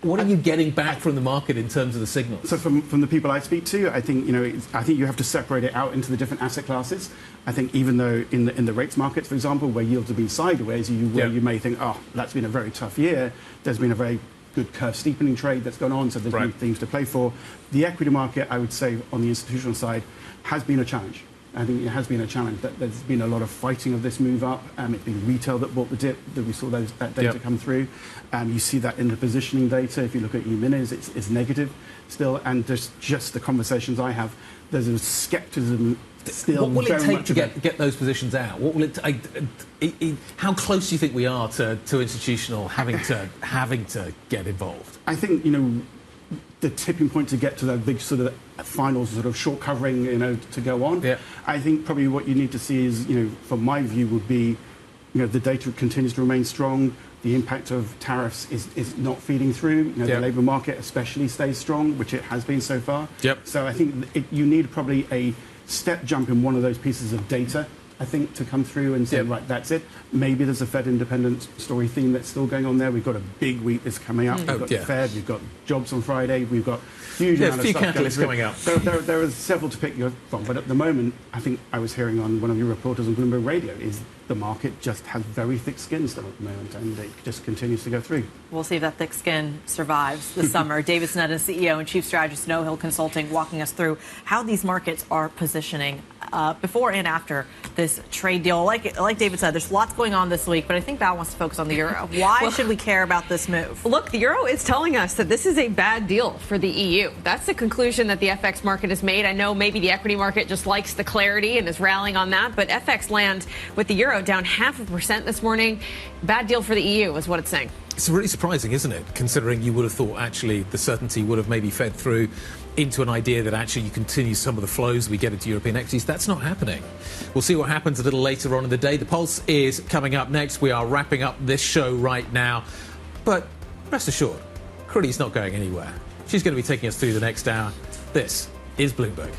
What are you getting back from the market in terms of the signals? So from the people I speak to, I think you have to separate it out into the different asset classes. I think even though in the rates markets, for example, where yields have been sideways, where you may think, oh, that's been a very tough year, there's been a very good curve steepening trade that's gone on, so there's been things to play for. The equity market, I would say, on the institutional side, has been a challenge. I think it has been a challenge. That there's been a lot of fighting of this move up. It's been retail that bought the dip, that we saw that data come through. You see that in the positioning data. If you look at E-minis, it's negative still. And there's just the conversations I have, there's a skepticism still. What will it take to get those positions out? What will it how close do you think we are to institutional having to get involved? I think, the tipping point to get to that big sort of final sort of short covering, to go on. I think probably what you need to see is, from my view, would be, the data continues to remain strong. The impact of tariffs is not feeding through. The labour market especially stays strong, which it has been so far. So I think you need probably a step jump in one of those pieces of data, I think, to come through and say, right, that's it. Maybe there's a Fed independent story theme that's still going on there. We've got a big week that's coming up. We've got the Fed, we've got jobs on Friday, we've got huge amount of stuff catalysts coming up. There are several to pick from, but at the moment, I think I was hearing on one of your reporters on Bloomberg Radio, is the market just has very thick skin still at the moment, and it just continues to go through. We'll see if that thick skin survives this summer. David Sneddon, CEO and Chief Strategist, No Hill Consulting, walking us through how these markets are positioning before and after this trade deal. Like David said, there's lots going on this week, but I think Val wants to focus on the euro. Why should we care about this move? Look, the euro is telling us that this is a bad deal for the EU. That's the conclusion that the FX market has made. I know maybe the equity market just likes the clarity and is rallying on that, but FX land with the euro down 0.5% this morning. Bad deal for the EU is what it's saying. It's really surprising, isn't it? Considering you would have thought actually the certainty would have maybe fed through into an idea that actually you continue some of the flows we get into European equities. That's not happening. We'll see what happens a little later on in the day. The Pulse is coming up next. We are wrapping up this show right now. But rest assured, Kriti's not going anywhere. She's going to be taking us through the next hour. This is Bloomberg.